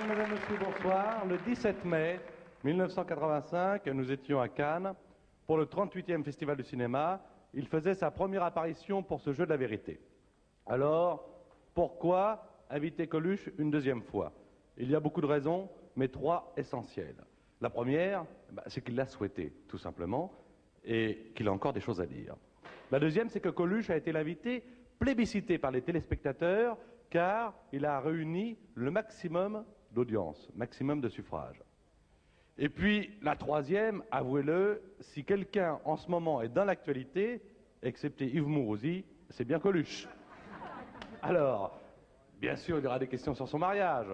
mesdames, messieurs, bonsoir. Le 17 mai 1985, nous étions à Cannes pour le 38e Festival du cinéma. Il faisait sa première apparition pour ce jeu de la vérité. Alors, pourquoi inviter Coluche une deuxième fois? Il y a beaucoup de raisons, mais trois essentielles. La première, c'est qu'il l'a souhaité, tout simplement, et qu'il a encore des choses à dire. La deuxième, c'est que Coluche a été l'invité plébiscité par les téléspectateurs, car il a réuni le maximum d'audience, maximum de suffrages. Et puis, la troisième, avouez-le, si quelqu'un en ce moment est dans l'actualité, excepté Yves Mourouzi, c'est bien Coluche. Alors, bien sûr, il y aura des questions sur son mariage,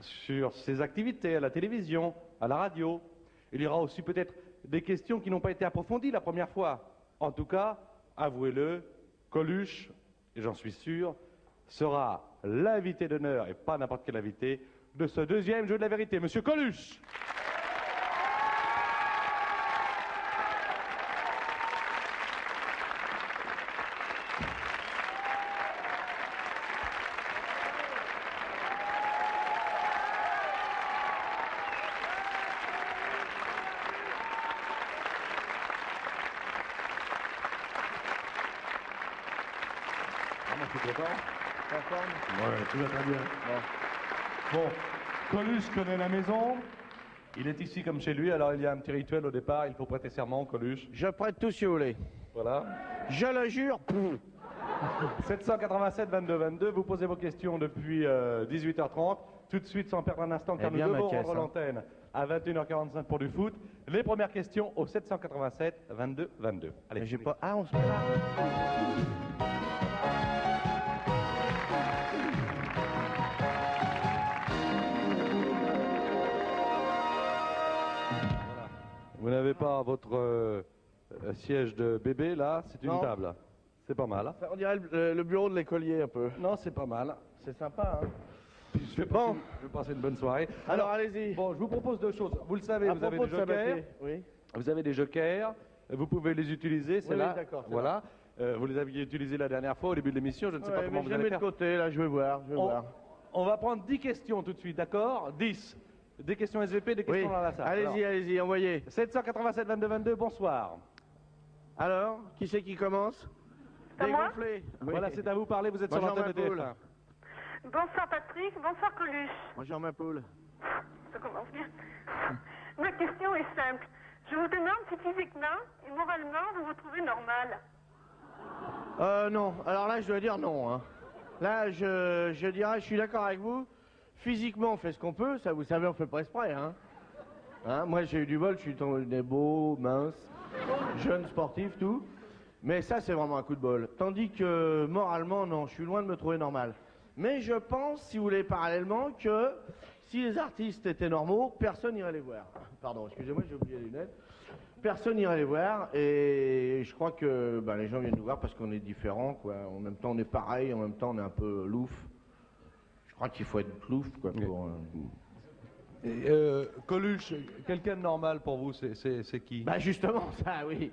sur ses activités à la télévision, à la radio. Il y aura aussi peut-être des questions qui n'ont pas été approfondies la première fois. En tout cas, avouez-le, Coluche, et j'en suis sûr, sera l'invité d'honneur, et pas n'importe quel invité, de ce deuxième jeu de la vérité. Monsieur Coluche! Je suis content. En forme? Ouais, tout va très bien. Bon, Coluche connaît la maison. Il est ici comme chez lui, alors il y a un petit rituel au départ. Il faut prêter serment, Coluche. Je prête tout si vous voulez. Voilà. Je le jure. 787 22 22, vous posez vos questions depuis 18h30. Tout de suite, sans perdre un instant, car nous devons rendre l'antenne à 21h45 pour du foot. Les premières questions au 787 22 22. Allez. J'ai pas... Ah, on se met là. Vous n'avez pas votre siège de bébé, là, c'est une table. C'est pas mal. On dirait le bureau de l'écolier, un peu. Non, c'est pas mal. C'est sympa, hein. Je vais passer une bonne soirée. Alors allez-y. Bon, je vous propose deux choses. Vous le savez, vous avez des jokers. Oui. Vous avez des jokers. Vous pouvez les utiliser, c'est là. Oui, d'accord. Voilà. Vous les aviez utilisés la dernière fois, au début de l'émission. Je ne sais pas comment vous allez faire. Je les mets de côté, là, je vais voir. On va prendre 10 questions tout de suite, d'accord? 10. Des questions SVP, des questions dans la salle. Allez-y, allez-y, envoyez. 787 22 22, bonsoir. Alors, qui c'est qui commence? Dégonflé. Voilà, c'est à vous parler, vous êtes sur l'antenne de TF1. Bonsoir Patrick, bonsoir Coluche. Bonjour ma poule. Ça commence bien. Ma question est simple. Je vous demande si physiquement et moralement vous vous trouvez normal. Non. Alors là, je dois dire non. Hein. Là, je dirais, je suis d'accord avec vous. Physiquement, on fait ce qu'on peut. Ça, vous savez, on fait pas exprès. Hein. Moi, j'ai eu du bol. Je suis tombé beau, mince, jeune, sportif, tout. Mais ça, c'est vraiment un coup de bol. Tandis que moralement, non, je suis loin de me trouver normal. Mais je pense, si vous voulez, parallèlement, que si les artistes étaient normaux, personne n'irait les voir. Pardon, excusez-moi, j'ai oublié les lunettes. Personne n'irait les voir, et je crois que les gens viennent nous voir parce qu'on est différents, quoi. En même temps, on est pareil, en même temps, on est un peu louf. Je crois qu'il faut être louf, quoi, pour... Coluche, quelqu'un de normal pour vous, c'est qui? Justement, ça, oui.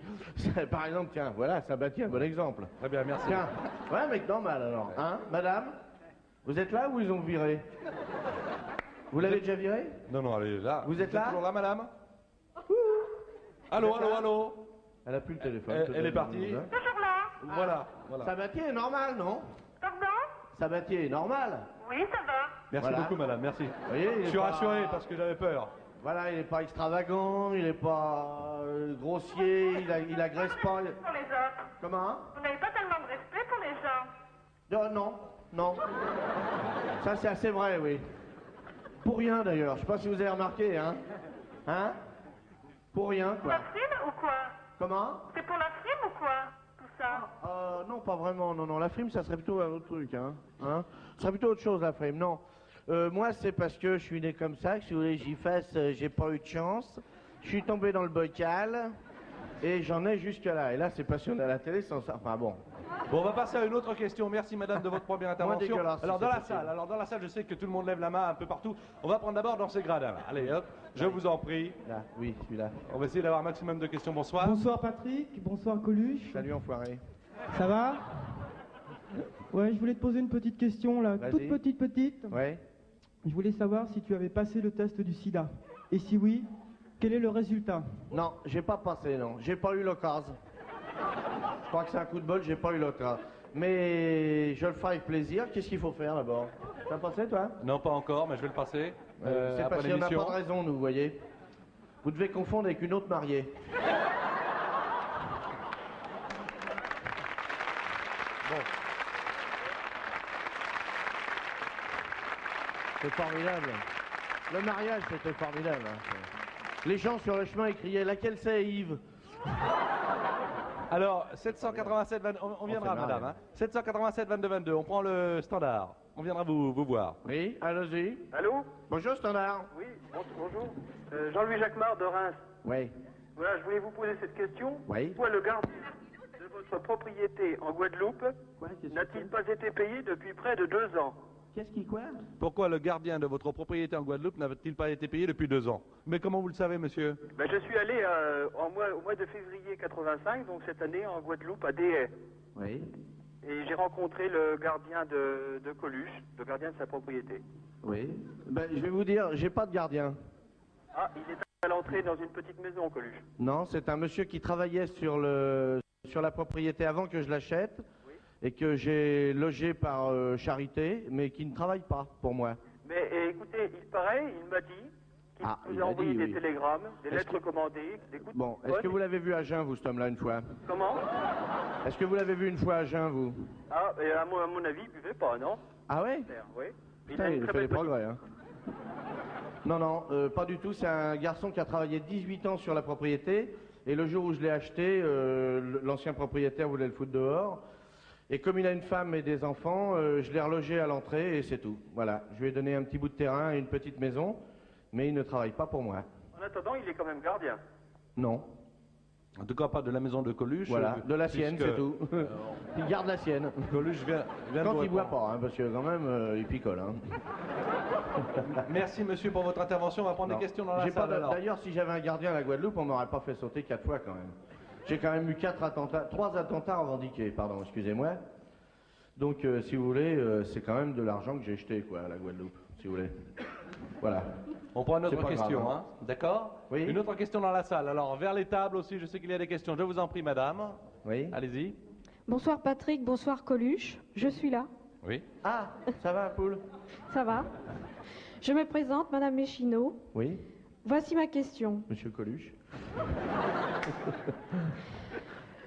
Par exemple, tiens, voilà, Sabatier, un bon exemple. Très bien, merci. Tiens, ouais, un mec normal, alors. Hein, madame? Vous êtes là ou ils ont viré? Vous l'avez déjà viré? Non, elle est là. Vous êtes là? Toujours là, madame? Allô? Elle a plus le téléphone. Elle est partie. Toujours là. Voilà. Sabatier est normal, non? Pardon? Sabatier est normal. Oui, ça va. Merci beaucoup, madame, merci. Vous voyez, Je suis rassuré parce que j'avais peur. Voilà, il n'est pas extravagant, il n'est pas grossier, il agresse pas. Pour les autres. Comment? Vous n'avez pas tellement de respect pour les gens. Non. Ça, c'est assez vrai, oui. Pour rien, d'ailleurs. Je sais pas si vous avez remarqué, hein? Hein? Pour rien, Pour quoi. la frime ou quoi? Comment? C'est pour la frime ou quoi? Tout ça. Non, pas vraiment, non. La frime, ça serait plutôt un autre truc, hein? Ça serait plutôt autre chose, la frime, non. Moi, c'est parce que je suis né comme ça, que si vous voulez, j'y fasse, j'ai pas eu de chance. Je suis tombé dans le bocal, et j'en ai jusque là. Et là, c'est passionnant à la télé, sans ça. Enfin, bon. Bon, on va passer à une autre question. Merci, madame, de votre première intervention. Alors, dans la salle, je sais que tout le monde lève la main un peu partout. On va prendre d'abord dans ces gradins. Allez, hop, je vous en prie. Là, oui, celui-là. On va essayer d'avoir un maximum de questions. Bonsoir. Bonsoir Patrick, bonsoir Coluche. Salut, enfoiré. Ça va? Ouais, je voulais te poser une petite question là, toute petite. Ouais. Je voulais savoir si tu avais passé le test du sida. Et si oui, quel est le résultat? Non, j'ai pas passé, non. J'ai pas eu l'occasion. Je crois que c'est un coup de bol, j'ai pas eu l'occasion. Mais je le ferai avec plaisir. Qu'est-ce qu'il faut faire d'abord? T'as passé, toi? Non, pas encore, mais je vais le passer. C'est après parce qu'il n'y en a l'émission. pas de raison, nous, vous voyez. Vous devez confondre avec une autre mariée. Bon. C'est formidable. Le mariage, c'était formidable. Hein. Les gens sur le chemin, ils criaient « Laquelle c'est, Yves ?» Alors, 787, on viendra, fait madame. marrer. Hein. 787, 22, 22, on prend le standard. On viendra vous voir. Oui, allez-y. Allô? Bonjour, standard. Oui, bonjour. Jean-Louis Jacquemart de Reims. Oui. Voilà, je voulais vous poser cette question. Oui. Pourquoi le gardien de votre propriété en Guadeloupe n'a-t-il pas été payé depuis près de 2 ans? Qu'est-ce qui quoi? Pourquoi le gardien de votre propriété en Guadeloupe n'a-t-il pas été payé depuis 2 ans? Mais comment vous le savez, monsieur? Ben, je suis allé au mois de février 85, donc cette année, en Guadeloupe, à Déhay. Oui. Et j'ai rencontré le gardien de Coluche, le gardien de sa propriété. Oui. Ben, je vais vous dire, j'ai pas de gardien. Ah, il est à l'entrée dans une petite maison, Coluche. Non, c'est un monsieur qui travaillait sur la propriété avant que je l'achète et que j'ai logé par charité, mais qui ne travaille pas pour moi. Mais écoutez, il paraît, il m'a dit qu'il Il vous a a envoyé dit, des oui. télégrammes, des Est-ce lettres que- commandées, des coups de Bon, est-ce téléphone. que vous l'avez vu à Jeun, vous, cet homme-là, une fois? Comment? Est-ce que vous l'avez vu une fois à Jeun, vous? Ah, et à mon avis, il buvait pas, non? Ah ouais? Oui. Putain, il fait des progrès, hein. Non, non, pas du tout. C'est un garçon qui a travaillé 18 ans sur la propriété. Et le jour où je l'ai acheté, l'ancien propriétaire voulait le foutre dehors. Et comme il a une femme et des enfants, je l'ai relogé à l'entrée et c'est tout. Voilà, je lui ai donné un petit bout de terrain et une petite maison, mais il ne travaille pas pour moi. En attendant, il est quand même gardien. Non, En tout cas, pas de la maison de Coluche. voilà, de la sienne, puisque, c'est tout. Il garde la sienne. Coluche vient de Quand vous il boit répondre. pas, hein, parce que quand même, il picole. Hein. Merci, monsieur, pour votre intervention. On va prendre Non. des questions dans la J'ai pas salle. de- alors. D'ailleurs, si j'avais un gardien à la Guadeloupe, on m'aurait pas fait sauter 4 fois quand même. J'ai quand même eu 3 attentats revendiqués, pardon, excusez-moi. Donc, si vous voulez, c'est quand même de l'argent que j'ai jeté, quoi, à la Guadeloupe, si vous voulez. Voilà. On prend une C'est autre pas question, grave, hein. D'accord? Oui. Une autre question dans la salle. Alors, vers les tables aussi, je sais qu'il y a des questions. Je vous en prie, madame. Oui. Allez-y. Bonsoir Patrick, bonsoir Coluche, je suis là, Oui. Ah, ça va, Poule? ça va. Je me présente, Madame Méchineau. Oui, Voici ma question. monsieur Coluche.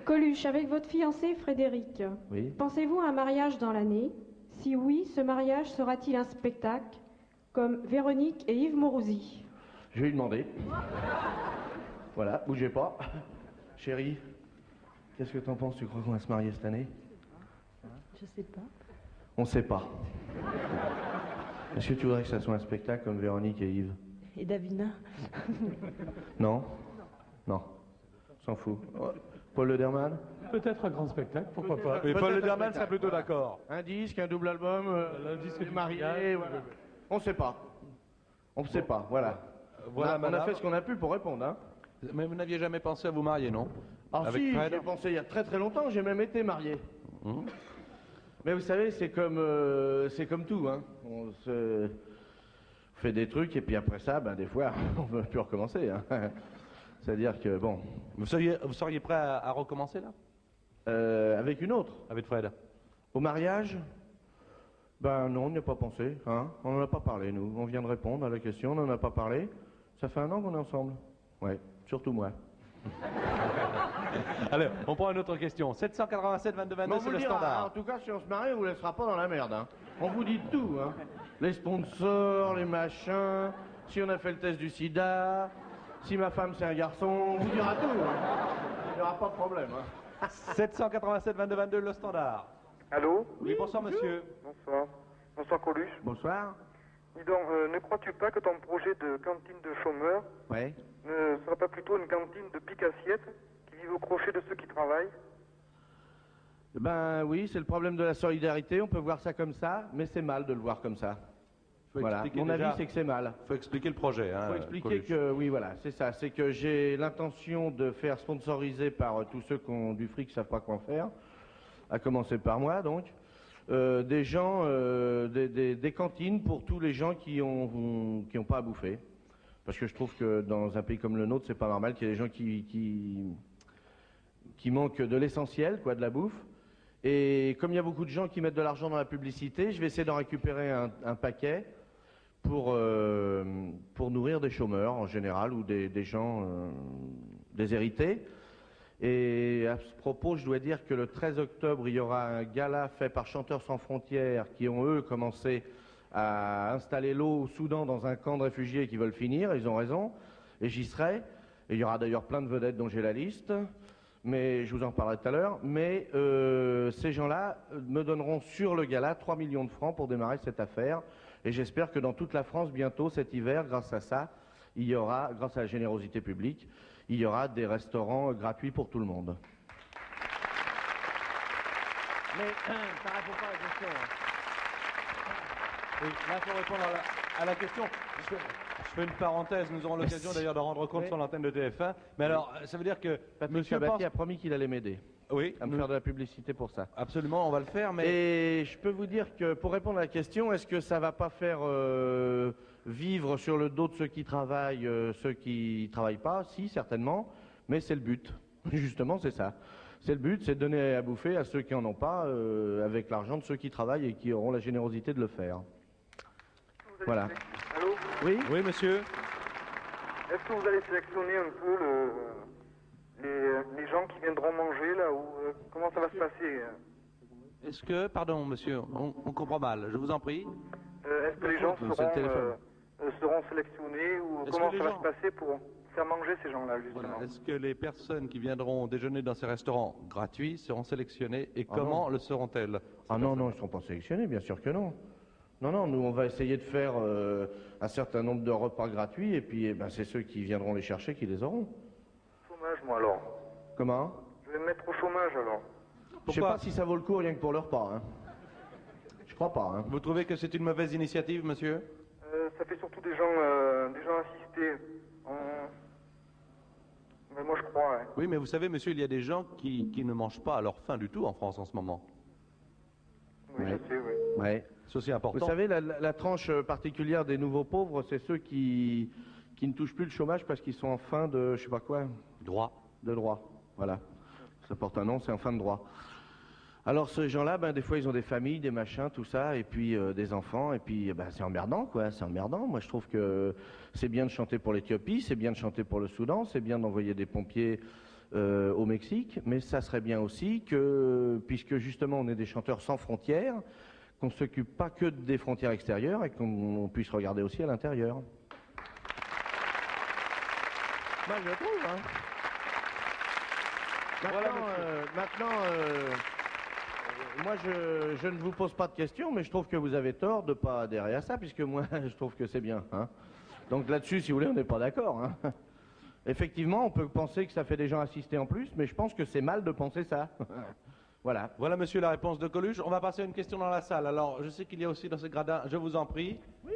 Coluche, avec votre fiancé Frédéric, Oui. pensez-vous à un mariage dans l'année? Si oui, ce mariage sera-t-il un spectacle comme Véronique et Yves Mourouzi? Je vais lui demander. Voilà, bougez pas. Chérie, qu'est-ce que t'en penses? Tu crois qu'on va se marier cette année? Je sais pas. On sait pas. Est-ce que tu voudrais que ça soit un spectacle comme Véronique et Yves? Et Davina? Non? Non. S'en fout. Paul Lederman? Peut-être un grand spectacle, pourquoi pas. Mais Paul Peut-être Lederman un serait spectacle, plutôt d'accord. Un disque, un double album, Un disque des du mariés, mariage, voilà. On sait pas. On ne sait pas, voilà. Voilà, on a madame. fait ce qu'on a pu pour répondre, hein. Mais vous n'aviez jamais pensé à vous marier, non? Ah Avec si, Fred j'ai pensé il y a très très longtemps, j'ai même été marié. Hum. Mais vous savez, c'est comme tout, hein. On se fait des trucs et puis après ça, ben des fois, on ne veut plus recommencer, hein. C'est-à-dire que, bon, Vous seriez prêt à recommencer, là? avec une autre. Avec Fred? Au mariage? Ben non, on n'y a pas pensé, hein. On n'en a pas parlé, nous. On vient de répondre à la question, on n'en a pas parlé. Ça fait 1 an qu'on est ensemble. Ouais, surtout moi. Allez, on prend une autre question. 787 22 Mais 22, on c'est vous le le dira, hein. standard. En tout cas, si on se marie, on vous laissera pas dans la merde, hein. On vous dit tout, hein. Les sponsors, les machins, si on a fait le test du sida, si ma femme c'est un garçon, on vous dira tout, hein. Il n'y aura pas de problème, hein. 787 22 22, le standard. Allô? Oui, bonsoir, monsieur. Bonsoir. Bonsoir, Coluche. Bonsoir. Dis donc, ne crois-tu pas que ton projet de cantine de chômeurs Ouais. ne sera pas plutôt une cantine de pique-assiettes qui vivent au crochet de ceux qui travaillent? Ben oui, c'est le problème de la solidarité, on peut voir ça comme ça, mais c'est mal de le voir comme ça. Faut Voilà, expliquer mon déjà- avis c'est que c'est mal. faut expliquer le projet. Hein, Il faut expliquer Coluche. que, oui voilà, c'est ça, c'est que j'ai l'intention de faire sponsoriser par tous ceux qui ont du fric qui ne savent pas quoi en faire, à commencer par moi donc, des gens, des cantines pour tous les gens qui ont pas à bouffer. Parce que je trouve que dans un pays comme le nôtre, c'est pas normal qu'il y ait des gens qui manquent de l'essentiel, quoi, de la bouffe. Et comme il y a beaucoup de gens qui mettent de l'argent dans la publicité, je vais essayer d'en récupérer un paquet pour nourrir des chômeurs en général ou des gens déshérités. Et à ce propos, je dois dire que le 13 octobre, il y aura un gala fait par Chanteurs sans frontières qui ont, eux, commencé à installer l'eau au Soudan dans un camp de réfugiés qui veulent finir. Ils ont raison. Et j'y serai. Et il y aura d'ailleurs plein de vedettes dont j'ai la liste. Mais je vous en parlerai tout à l'heure. Mais ces gens-là me donneront sur le gala 3 millions de francs pour démarrer cette affaire. Et j'espère que dans toute la France, bientôt, cet hiver, grâce à ça, il y aura, grâce à la générosité publique, il y aura des restaurants gratuits pour tout le monde. Mais ça ne répond pas à la question. Oui, là, il faut répondre à la question. Je fais une parenthèse, nous aurons l'occasion d'ailleurs de rendre compte sur l'antenne de TF1. Mais alors, ça veut dire que Monsieur Sabatier a promis qu'il allait m'aider. Oui, à me faire de la publicité pour ça. Absolument, on va le faire. Mais... Et je peux vous dire que, pour répondre à la question, est-ce que ça ne va pas faire vivre sur le dos de ceux qui travaillent pas? Si, certainement, mais c'est le but. Justement, c'est ça. C'est le but, c'est de donner à bouffer à ceux qui n'en ont pas, avec l'argent de ceux qui travaillent et qui auront la générosité de le faire. Voilà. Allô? Oui? Oui, monsieur. Est-ce que vous allez sélectionner un peu les gens qui viendront manger là ou comment ça va se passer? Est-ce que, pardon monsieur, on comprend mal, je vous en prie. Est-ce que les gens seront sélectionnés ou comment ça va se passer pour faire manger ces gens-là justement? Voilà. Est-ce que les personnes qui viendront déjeuner dans ces restaurants gratuits seront sélectionnées et comment le seront-elles? Ah non, non, ils ne seront pas sélectionnés, bien sûr que non. Non, non, nous on va essayer de faire un certain nombre de repas gratuits et puis c'est ceux qui viendront les chercher qui les auront. Chômage moi alors. Comment? Je vais me mettre au chômage alors. Je sais pas si ça vaut le coup rien que pour le repas. Hein. Je crois pas. Hein. Vous trouvez que c'est une mauvaise initiative, monsieur? Ça fait surtout des gens assistés. Mais moi je crois. Ouais. Oui, mais vous savez, monsieur, il y a des gens qui ne mangent pas à leur faim du tout en France en ce moment. Oui, ouais. Je sais, oui. Ouais. C'est aussi important. Vous savez, la tranche particulière des nouveaux pauvres, c'est ceux qui ne touchent plus le chômage parce qu'ils sont en fin de, je sais pas quoi. Droit. De droit, voilà. Ça porte un nom, c'est en fin de droit. Alors ces gens-là, des fois ils ont des familles, des machins, tout ça, et puis des enfants, et puis c'est emmerdant, quoi, c'est emmerdant. Moi je trouve que c'est bien de chanter pour l'Éthiopie, c'est bien de chanter pour le Soudan, c'est bien d'envoyer des pompiers au Mexique, mais ça serait bien aussi que, puisque justement on est des chanteurs sans frontières, qu'on ne s'occupe pas que des frontières extérieures et qu'on puisse regarder aussi à l'intérieur. Moi je trouve, hein. Maintenant, moi je ne vous pose pas de questions, mais je trouve que vous avez tort de ne pas adhérer à ça, puisque moi je trouve que c'est bien. Hein. Donc là-dessus, si vous voulez, on n'est pas d'accord. Hein. Effectivement, on peut penser que ça fait des gens assistés en plus, mais je pense que c'est mal de penser ça. Voilà. Voilà, monsieur, la réponse de Coluche. On va passer à une question dans la salle. Alors, je sais qu'il y a aussi dans ce gradin, je vous en prie. Oui.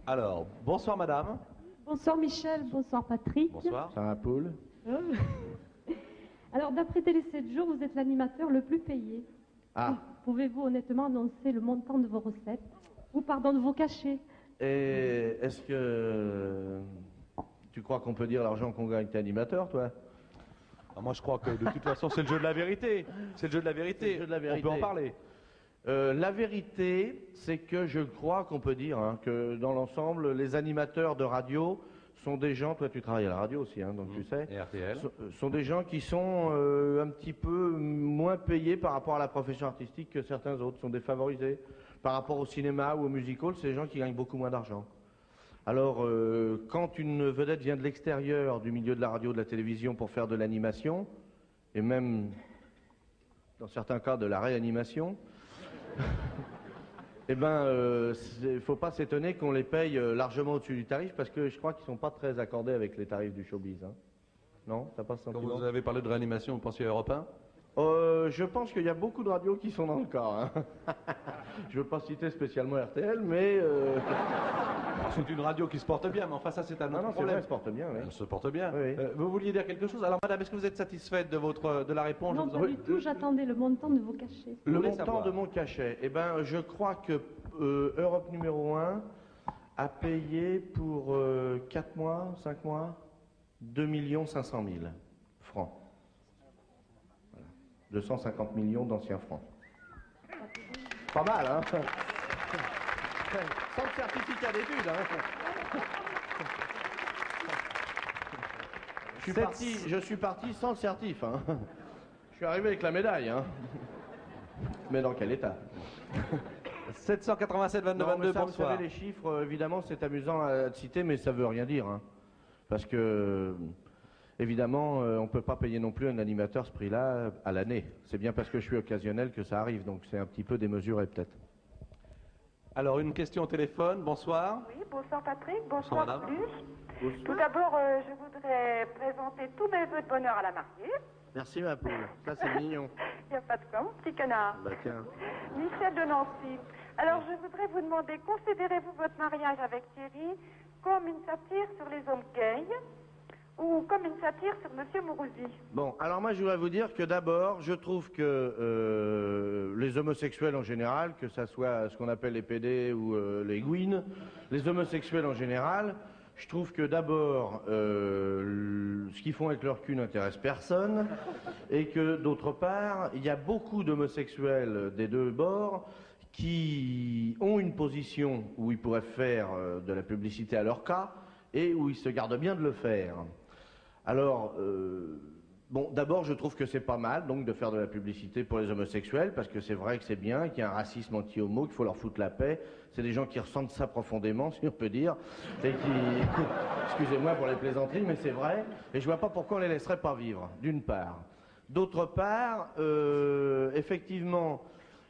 Alors, bonsoir madame. Bonsoir Michel, bonsoir Patrick. Bonsoir. Ça va, Paul? Alors, d'après Télé 7 jours, vous êtes l'animateur le plus payé. Ah. Pouvez-vous honnêtement annoncer le montant de vos recettes? Ou pardon, de vos cachets? Et est-ce que tu crois qu'on peut dire l'argent qu'on gagne t'es animateur, toi? Moi, je crois que de toute façon, c'est le jeu de la vérité. C'est le jeu de la vérité. Le jeu de la vérité. On peut en parler. La vérité, c'est que je crois qu'on peut dire que dans l'ensemble, les animateurs de radio sont des gens, toi tu travailles à la radio aussi, hein, donc tu sais, et RTL. Sont des gens qui sont un petit peu moins payés par rapport à la profession artistique que certains autres, sont défavorisés. Par rapport au cinéma ou au musical, c'est des gens qui gagnent beaucoup moins d'argent. Alors, quand une vedette vient de l'extérieur, du milieu de la radio, de la télévision, pour faire de l'animation, et même, dans certains cas, de la réanimation, il ne faut pas s'étonner qu'on les paye largement au-dessus du tarif, parce que je crois qu'ils ne sont pas très accordés avec les tarifs du showbiz. Hein. Non, t'as pas ce Quand sentiment? vous avez parlé de réanimation, vous pensiez à Europe 1? Je pense qu'il y a beaucoup de radios qui sont dans le cas. Hein. Je ne veux pas citer spécialement RTL, mais... C'est une radio qui se porte bien, mais enfin ça c'est un autre c'est problème. vrai, elle se porte bien, oui. Elle se porte bien. Oui. Vous vouliez dire quelque chose? Alors madame, est-ce que vous êtes satisfaite de la réponse? Non, pas du tout, j'attendais le montant de vos cachets. Le voulez montant savoir de mon cachet, eh ben, je crois que Europe numéro 1 a payé pour 4 mois, 5 mois, 2 500 000 francs. Voilà. 250 millions d'anciens francs. Pas mal, hein? Sans certificat d'études, hein? Je suis parti sans le certif, hein? Je suis arrivé avec la médaille, hein? Mais dans quel état? 787 22 Non, mais 22, ça, vous bonsoir. savez, les chiffres, évidemment, c'est amusant à citer, mais ça veut rien dire, hein. Parce que, évidemment, on ne peut pas payer non plus un animateur ce prix-là à l'année. C'est bien parce que je suis occasionnel que ça arrive, donc c'est un petit peu démesuré, peut-être. Alors, une question au téléphone, bonsoir. Oui, bonsoir Patrick, bonsoir madame. Coluche. Tout d'abord, je voudrais présenter tous mes vœux de bonheur à la mariée. Merci, ma poule. Ça, c'est mignon. Il n'y a pas de quoi, mon petit canard. Bah, tiens. Michel de Nancy. Alors, je voudrais vous demander, considérez-vous votre mariage avec Thierry comme une satire sur les hommes gays ou comme une satire sur Monsieur Mourouzi? Bon, alors moi, je voudrais vous dire que d'abord, je trouve que les homosexuels en général, que ça soit ce qu'on appelle les PD ou les gouines, les homosexuels en général, je trouve que d'abord, ce qu'ils font avec leur cul n'intéresse personne, et que d'autre part, il y a beaucoup d'homosexuels des deux bords qui ont une position où ils pourraient faire de la publicité à leur cas, et où ils se gardent bien de le faire. Alors, bon, d'abord, je trouve que c'est pas mal, donc, de faire de la publicité pour les homosexuels, parce que c'est vrai que c'est bien, qu'il y a un racisme anti-homo, qu'il faut leur foutre la paix. C'est des gens qui ressentent ça profondément, si on peut dire, et qui... Excusez-moi pour les plaisanteries, mais c'est vrai, et je vois pas pourquoi on les laisserait pas vivre, d'une part. D'autre part, effectivement,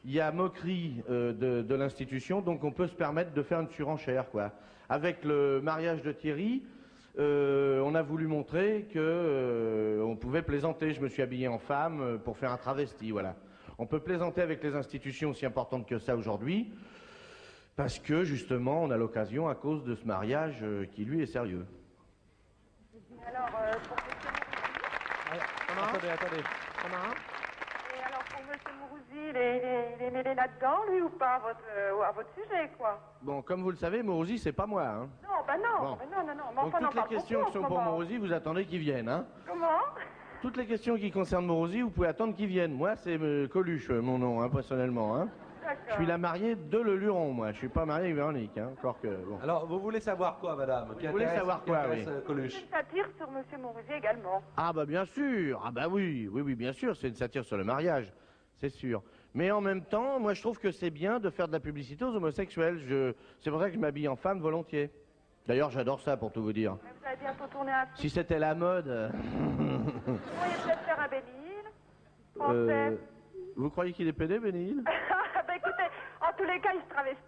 il y a moquerie de l'institution, donc on peut se permettre de faire une surenchère, quoi. Avec le mariage de Thierry, on a voulu montrer que on pouvait plaisanter. Je me suis habillé en femme pour faire un travesti, voilà. On peut plaisanter avec les institutions aussi importantes que ça aujourd'hui, parce que justement, on a l'occasion à cause de ce mariage qui lui est sérieux. Alors, pour Attendez. Et alors, pour Monsieur Mourouzi, il est mêlé là-dedans, lui, ou pas, à votre sujet, quoi? Bon, comme vous le savez, Mourouzi, c'est pas moi, hein. Non, bah non, Bon. mais non. Mais Donc enfin, on en toutes les parle questions beaucoup qui sont en ce pour moment. Mourouzi, vous attendez qu'ils viennent, hein. Comment? Toutes les questions qui concernent Mourouzi, vous pouvez attendre qu'ils viennent. Moi, c'est Coluche, mon nom, hein, personnellement, hein. Je suis la mariée de Le Luron, moi. Je suis pas marié avec Véronique, hein. Encore que, bon. Alors, vous voulez savoir quoi, madame? Vous voulez savoir quoi, oui. Coluche. C'est une satire sur Monsieur Mourouzi également. Ah bah bien sûr, ah bah oui, bien sûr, c'est une satire sur le mariage, c'est sûr. Mais en même temps, moi je trouve que c'est bien de faire de la publicité aux homosexuels. C'est vrai que je m'habille en femme volontiers. D'ailleurs, j'adore ça pour tout vous dire. Mais vous allez bientôt tourner un film. Si c'était la mode... Vous pourriez peut-être faire un Bénil français. Vous croyez qu'il est pédé, Bénil? Bah écoutez, en tous les cas, il se travestit.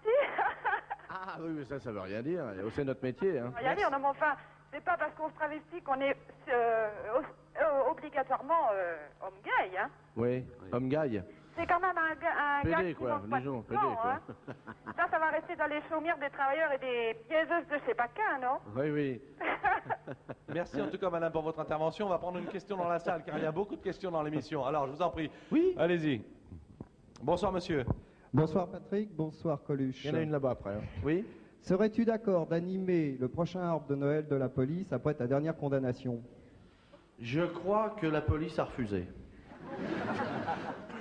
Ah oui, mais ça veut rien dire. C'est notre métier, hein. Rien dire, non mais enfin, c'est pas parce qu'on se travestit qu'on est obligatoirement homme gay, hein. Oui, homme gaille. C'est quand même un gars Pédé, qui quoi, manque pas de disons, pédé, sang, quoi. hein. Ça va rester dans les chaumières des travailleurs et des pièzeuses de je sais pas qu'un, non? Oui. Merci en tout cas, madame, pour votre intervention. On va prendre une question dans la salle, car il y a beaucoup de questions dans l'émission. Alors, je vous en prie. Oui. Allez-y. Bonsoir, monsieur. Bonsoir Patrick, bonsoir Coluche. Il y en a une là-bas après, hein. Oui. Serais-tu d'accord d'animer le prochain arbre de Noël de la police après ta dernière condamnation? Je crois que la police a refusé.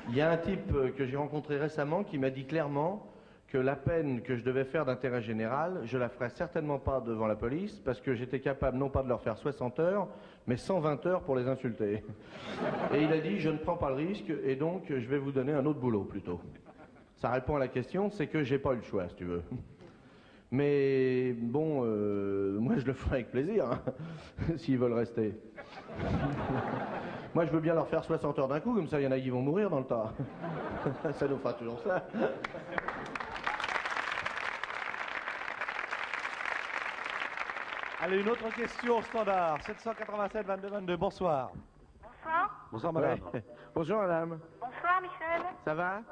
Il y a un type que j'ai rencontré récemment qui m'a dit clairement que la peine que je devais faire d'intérêt général, je la ferais certainement pas devant la police, parce que j'étais capable non pas de leur faire 60 heures, mais 120 heures pour les insulter. Et il a dit, je ne prends pas le risque, et donc je vais vous donner un autre boulot plutôt. Ça répond à la question, c'est que j'ai pas eu le choix, si tu veux. Mais bon, moi je le ferai avec plaisir, hein, s'ils veulent rester. Moi je veux bien leur faire 60 heures d'un coup, comme ça il y en a qui vont mourir dans le tas. Ça nous fera toujours ça. Allez, une autre question au standard. 787 22 22. Bonsoir. Bonsoir. Bonsoir, madame. Ouais. Bonjour madame. Bonsoir Michel. Ça va?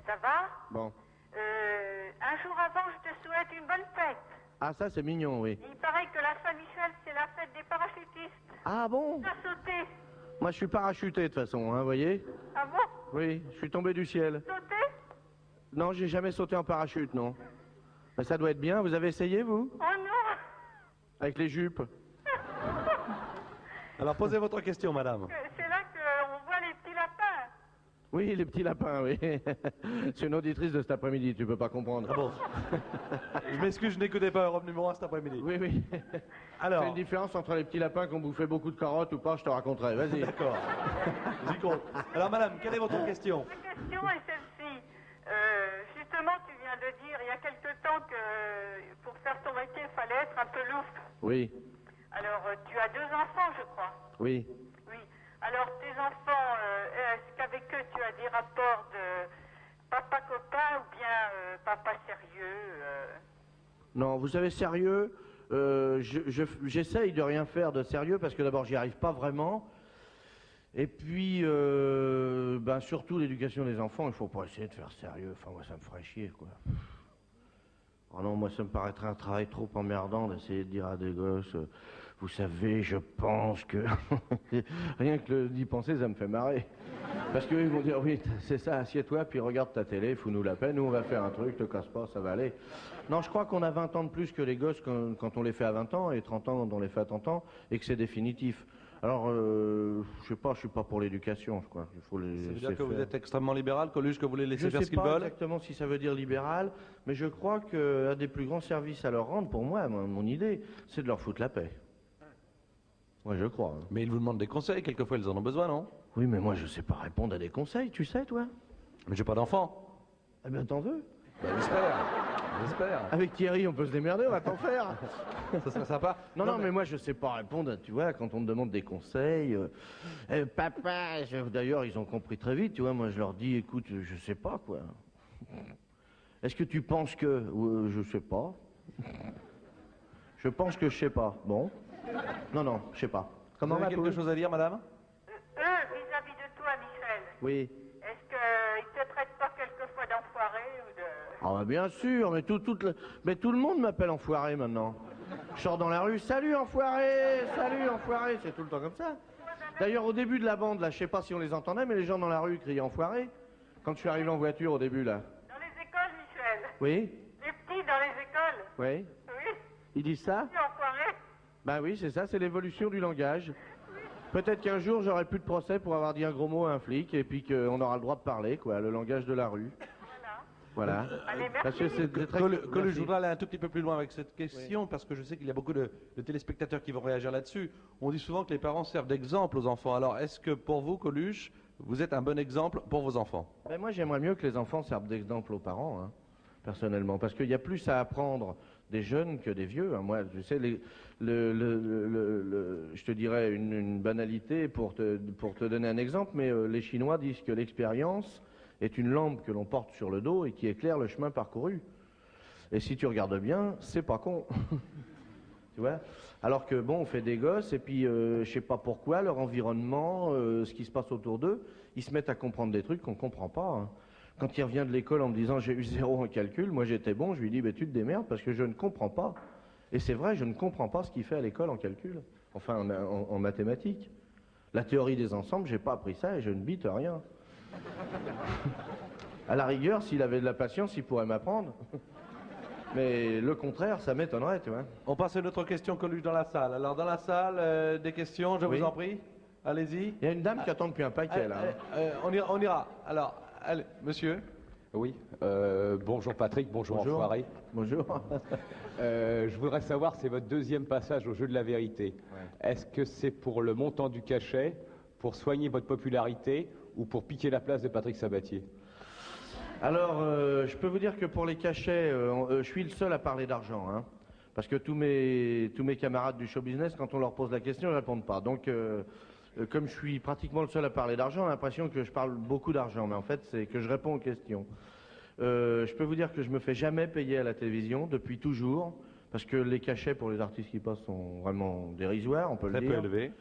Ça va? Bon. Un jour avant, je te souhaite une bonne fête. Ah ça c'est mignon, oui. Il paraît que la Saint-Michel, c'est la fête des parachutistes. Ah bon? Tu as sauté. Moi je suis parachuté de toute façon, hein, vous voyez? Ah bon? Oui, je suis tombé du ciel. Sauté? Non, j'ai jamais sauté en parachute, non. Mais ça doit être bien, vous avez essayé vous? Oh non! Avec les jupes? Alors posez votre question, madame. C'est là qu'on voit les petits lapins. Oui, les petits lapins, oui. C'est une auditrice de cet après-midi, tu peux pas comprendre. Ah bon. Je m'excuse, je n'écoutais pas Europe numéro 1 cet après-midi. Oui, oui. Alors. C'est une différence entre les petits lapins qui ont bouffé beaucoup de carottes ou pas, je te raconterai, vas-y. D'accord. J'y compte. Alors, madame, quelle est votre question? La question est celle-ci. Justement, tu viens de dire il y a quelque temps que pour faire ton métier, il fallait être un peu louche. Oui, Alors, tu as 2 enfants, je crois. oui. Oui. Alors, tes enfants, est-ce qu'avec eux, tu as des rapports de papa copain ou bien papa sérieux Non, vous savez, sérieux, j'essaye de rien faire de sérieux parce que d'abord, j'y arrive pas vraiment. Et puis, ben, surtout l'éducation des enfants, il faut pas essayer de faire sérieux. Enfin, moi, ça me ferait chier, quoi. Oh non, moi, ça me paraîtrait un travail trop emmerdant d'essayer de dire à des gosses, vous savez, je pense que... Rien que d'y penser, ça me fait marrer. Parce qu'eux, ils vont dire, oui, c'est ça, assieds-toi, puis regarde ta télé, fous-nous la paix, nous, on va faire un truc, te casse pas, ça va aller. Non, je crois qu'on a 20 ans de plus que les gosses quand on les fait à 20 ans, et 30 ans quand on les fait à 30 ans, et que c'est définitif. Alors, je sais pas, je suis pas pour l'éducation, je crois. Il faut les Ça veut laisser dire que vous faire. êtes extrêmement libéral, Coluche, que vous les laissez Je faire sais ce qu'ils pas veulent? exactement si ça veut dire libéral, mais je crois qu'un des plus grands services à leur rendre, pour moi, mon idée, c'est de leur foutre la paix. Moi, je crois. Hein. Mais ils vous demandent des conseils, quelquefois ils en ont besoin, non? Oui, mais moi, je sais pas répondre à des conseils, tu sais, toi? Mais j'ai pas d'enfant. Eh bien, t'en veux? Ben, j'espère. J'espère. Avec Thierry, on peut se démerder, on va t'en faire. Ça serait sympa. Non, mais moi, je sais pas répondre, tu vois, quand on me demande des conseils. Papa, d'ailleurs, ils ont compris très vite, tu vois, moi, je leur dis, écoute, je sais pas, quoi. Est-ce que tu penses que... je sais pas. Je pense que je sais pas. Bon. Non, je sais pas. Comment Vous avez quelque chose à dire, madame? Eux, vis-à-vis de toi, Michel, Oui. est-ce qu'ils te traitent pas quelquefois d'enfoiré ou de... Ah bah bien sûr, mais mais tout le monde m'appelle enfoiré maintenant. Je sors dans la rue, salut enfoiré, c'est tout le temps comme ça. D'ailleurs au début de la bande, là, je sais pas si on les entendait, mais les gens dans la rue criaient enfoiré. Quand je suis arrivé en voiture au début là. Dans les écoles, Michel. Oui, Les petits dans les écoles. oui. Oui. Ils disent ça? Dis enfoiré. Bah oui, c'est ça, c'est l'évolution du langage. Peut-être qu'un jour j'aurai plus de procès pour avoir dit un gros mot à un flic et puis qu'on aura le droit de parler, quoi, le langage de la rue. Voilà. Allez, merci. Parce que c'est très... Coluche, je Merci. voudrais aller un tout petit peu plus loin avec cette question, parce que je sais qu'il y a beaucoup de téléspectateurs qui vont réagir là-dessus. On dit souvent que les parents servent d'exemple aux enfants. Alors, est-ce que pour vous, Coluche, vous êtes un bon exemple pour vos enfants? Ben moi, j'aimerais mieux que les enfants servent d'exemple aux parents, hein, personnellement, parce qu'il y a plus à apprendre des jeunes que des vieux. Hein. Moi, tu sais, je te dirais une banalité pour te donner un exemple, mais les Chinois disent que l'expérience est une lampe que l'on porte sur le dos et qui éclaire le chemin parcouru. Et si tu regardes bien, c'est pas con. Tu vois? Alors que bon, on fait des gosses et puis je sais pas pourquoi, leur environnement, ce qui se passe autour d'eux, ils se mettent à comprendre des trucs qu'on comprend pas. Hein. Quand il revient de l'école en me disant j'ai eu 0 en calcul, moi j'étais bon, je lui dis tu te démerdes parce que je ne comprends pas. Et c'est vrai, je ne comprends pas ce qu'il fait à l'école en calcul, enfin en mathématiques. La théorie des ensembles, j'ai pas appris ça et je ne bite rien. À la rigueur, s'il avait de la patience, il pourrait m'apprendre. Mais le contraire, ça m'étonnerait, tu vois. On passe à une autre question, Coluche, dans la salle. Alors, dans la salle, des questions, je Oui. vous en prie. Allez-y. Il y a une dame qui attend depuis un paquet, là. On ira. Alors, allez, monsieur. Oui. Bonjour Patrick, bonjour. Enfoiré. Bonjour. Je voudrais savoir, c'est votre deuxième passage au jeu de la vérité. Ouais. Est-ce que c'est pour le montant du cachet, pour soigner votre popularité ou pour piquer la place de Patrick Sabatier? Alors, je peux vous dire que pour les cachets, je suis le seul à parler d'argent, hein, parce que tous mes camarades du show business, quand on leur pose la question, ils ne répondent pas. Donc, comme je suis pratiquement le seul à parler d'argent, on a l'impression que je parle beaucoup d'argent, mais en fait, c'est que je réponds aux questions. Je peux vous dire que je me fais jamais payer à la télévision, depuis toujours, parce que les cachets pour les artistes qui passent sont vraiment dérisoires, on peut le dire. Très peu élevé.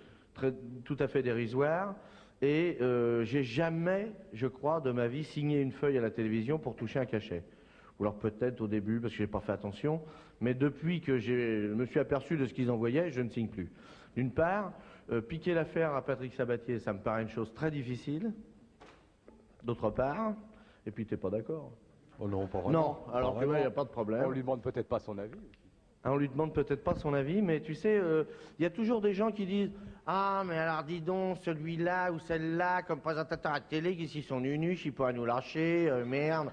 Tout à fait dérisoires. Et j'ai jamais, je crois, de ma vie signé une feuille à la télévision pour toucher un cachet. Ou alors peut-être au début, parce que j'ai pas fait attention, mais depuis que je me suis aperçu de ce qu'ils envoyaient, je ne signe plus. D'une part, piquer l'affaire à Patrick Sabatier, ça me paraît une chose très difficile. D'autre part, et puis t'es pas d'accord? Oh non, pas vraiment. Non, alors que il n'y a pas de problème. On lui demande peut-être pas son avis. On lui demande peut-être pas son avis, mais tu sais, il y a toujours des gens qui disent « Ah, mais alors dis donc, celui-là ou celle-là, comme présentateur à télé, qui s'ils sont nunuches, ils pourraient nous lâcher, merde.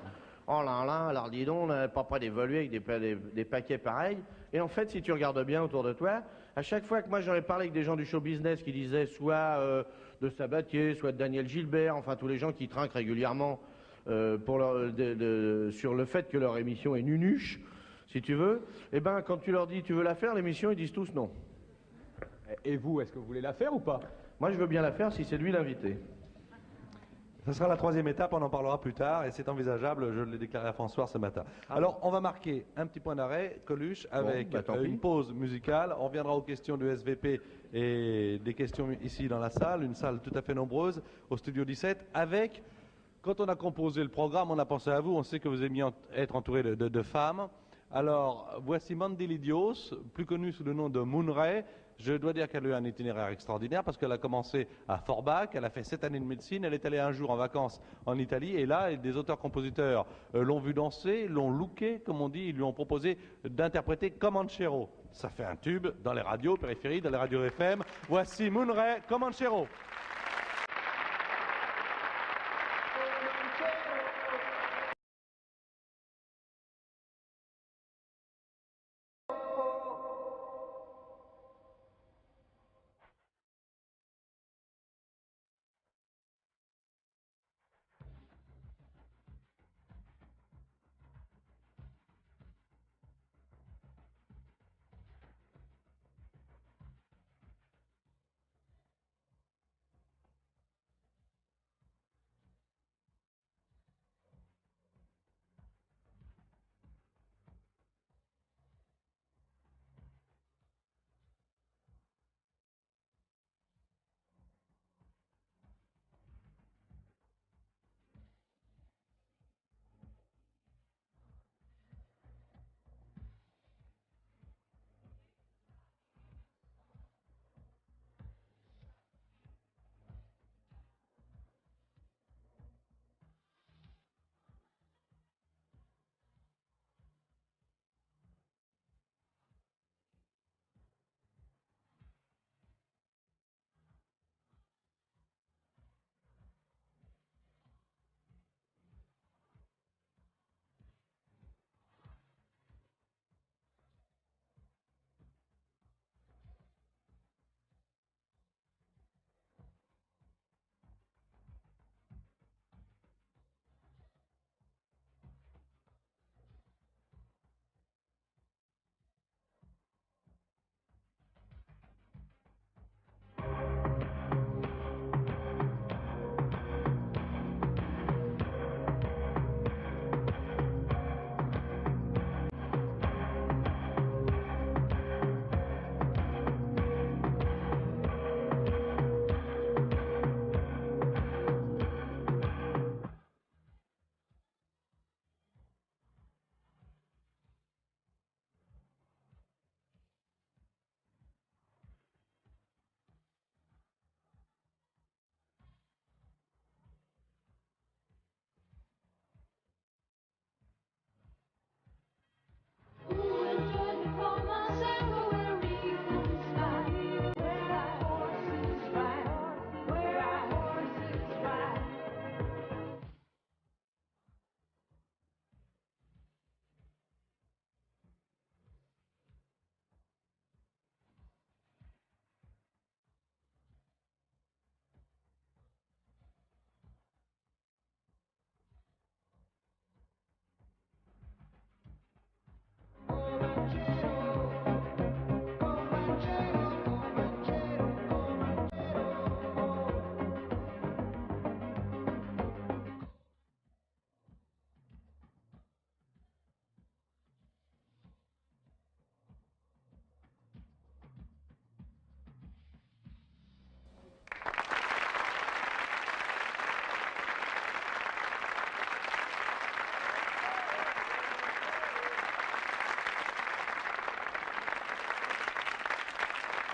Oh là là, alors dis donc, on n'est pas prêt d'évoluer avec des paquets pareils. » Et en fait, si tu regardes bien autour de toi, à chaque fois que moi j'en ai parlé avec des gens du show business qui disaient soit de Sabatier, soit de Daniel Gilbert, enfin tous les gens qui trinquent régulièrement sur le fait que leur émission est nunuche, si tu veux, eh ben quand tu leur dis tu veux la faire, l'émission, ils disent tous non. Et vous, est-ce que vous voulez la faire ou pas? Moi, je veux bien la faire si c'est lui l'invité. Ce sera la troisième étape, on en parlera plus tard, et c'est envisageable, je l'ai déclaré à François ce matin. Alors, on va marquer un petit point d'arrêt, Coluche, avec une pause musicale. On reviendra aux questions du SVP et des questions ici dans la salle, une salle tout à fait nombreuse, au Studio 17, avec, quand on a composé le programme, on a pensé à vous, on sait que vous aimiez être entouré de femmes. Alors, voici Mandy Lidios, plus connue sous le nom de Moon Ray. Je dois dire qu'elle a eu un itinéraire extraordinaire parce qu'elle a commencé à Forbach, elle a fait 7 années de médecine, elle est allée un jour en vacances en Italie et là, des auteurs-compositeurs l'ont vu danser, l'ont looké, comme on dit, ils lui ont proposé d'interpréter Comanchero. Ça fait un tube dans les radios périphériques, dans les radios FM. Voici Moon Ray, Comanchero.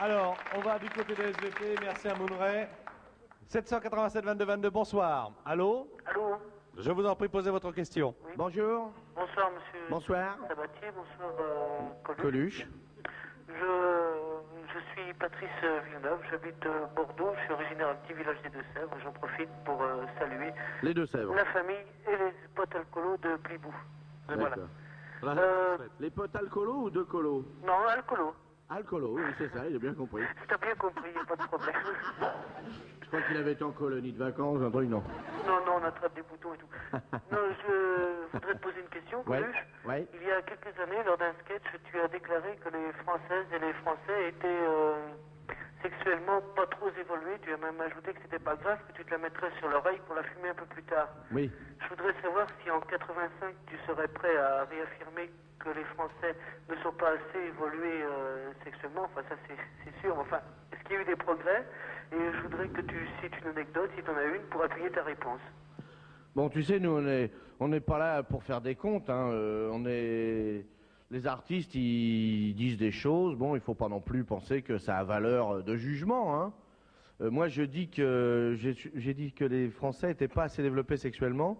Alors, on va du côté de SVP. Merci à Mounray. 787 22 22, bonsoir. Allô? Allô? Je vous en prie, posez votre question. Oui. Bonjour. Bonsoir, monsieur. Bonsoir. Sabatier, bonsoir, Coluche. Je suis Patrice Villeneuve, j'habite Bordeaux, je suis originaire d'un petit village des Deux-Sèvres. J'en profite pour saluer Les Deux-Sèvres. la famille et les potes alcoolos de Plibou. Voilà. Les potes alcoolos ou deux colos? Non, alcoolo. Alcoolo, oui, c'est ça, il a bien compris. T'as bien compris, y a pas de problème. Je crois qu'il avait été en colonie de vacances, un truc, non? Non, on attrape des boutons et tout. Non, je voudrais te poser une question, Coluche. Ouais. Il y a quelques années, lors d'un sketch, tu as déclaré que les Françaises et les Français étaient sexuellement pas trop évolués. Tu as même ajouté que c'était pas grave, que tu te la mettrais sur l'oreille pour la fumer un peu plus tard. Oui. Je voudrais savoir si en 85, tu serais prêt à réaffirmer que les Français ne sont pas assez évolués sexuellement. Enfin, ça c'est sûr. Enfin, est-ce qu'il y a eu des progrès? Et je voudrais que tu cites une anecdote, si tu en as une, pour appuyer ta réponse. Bon, tu sais, nous, on n'est pas là pour faire des comptes, hein. Les artistes, ils disent des choses. Bon, il faut pas non plus penser que ça a valeur de jugement, hein. Moi, j'ai dit que les Français n'étaient pas assez développés sexuellement.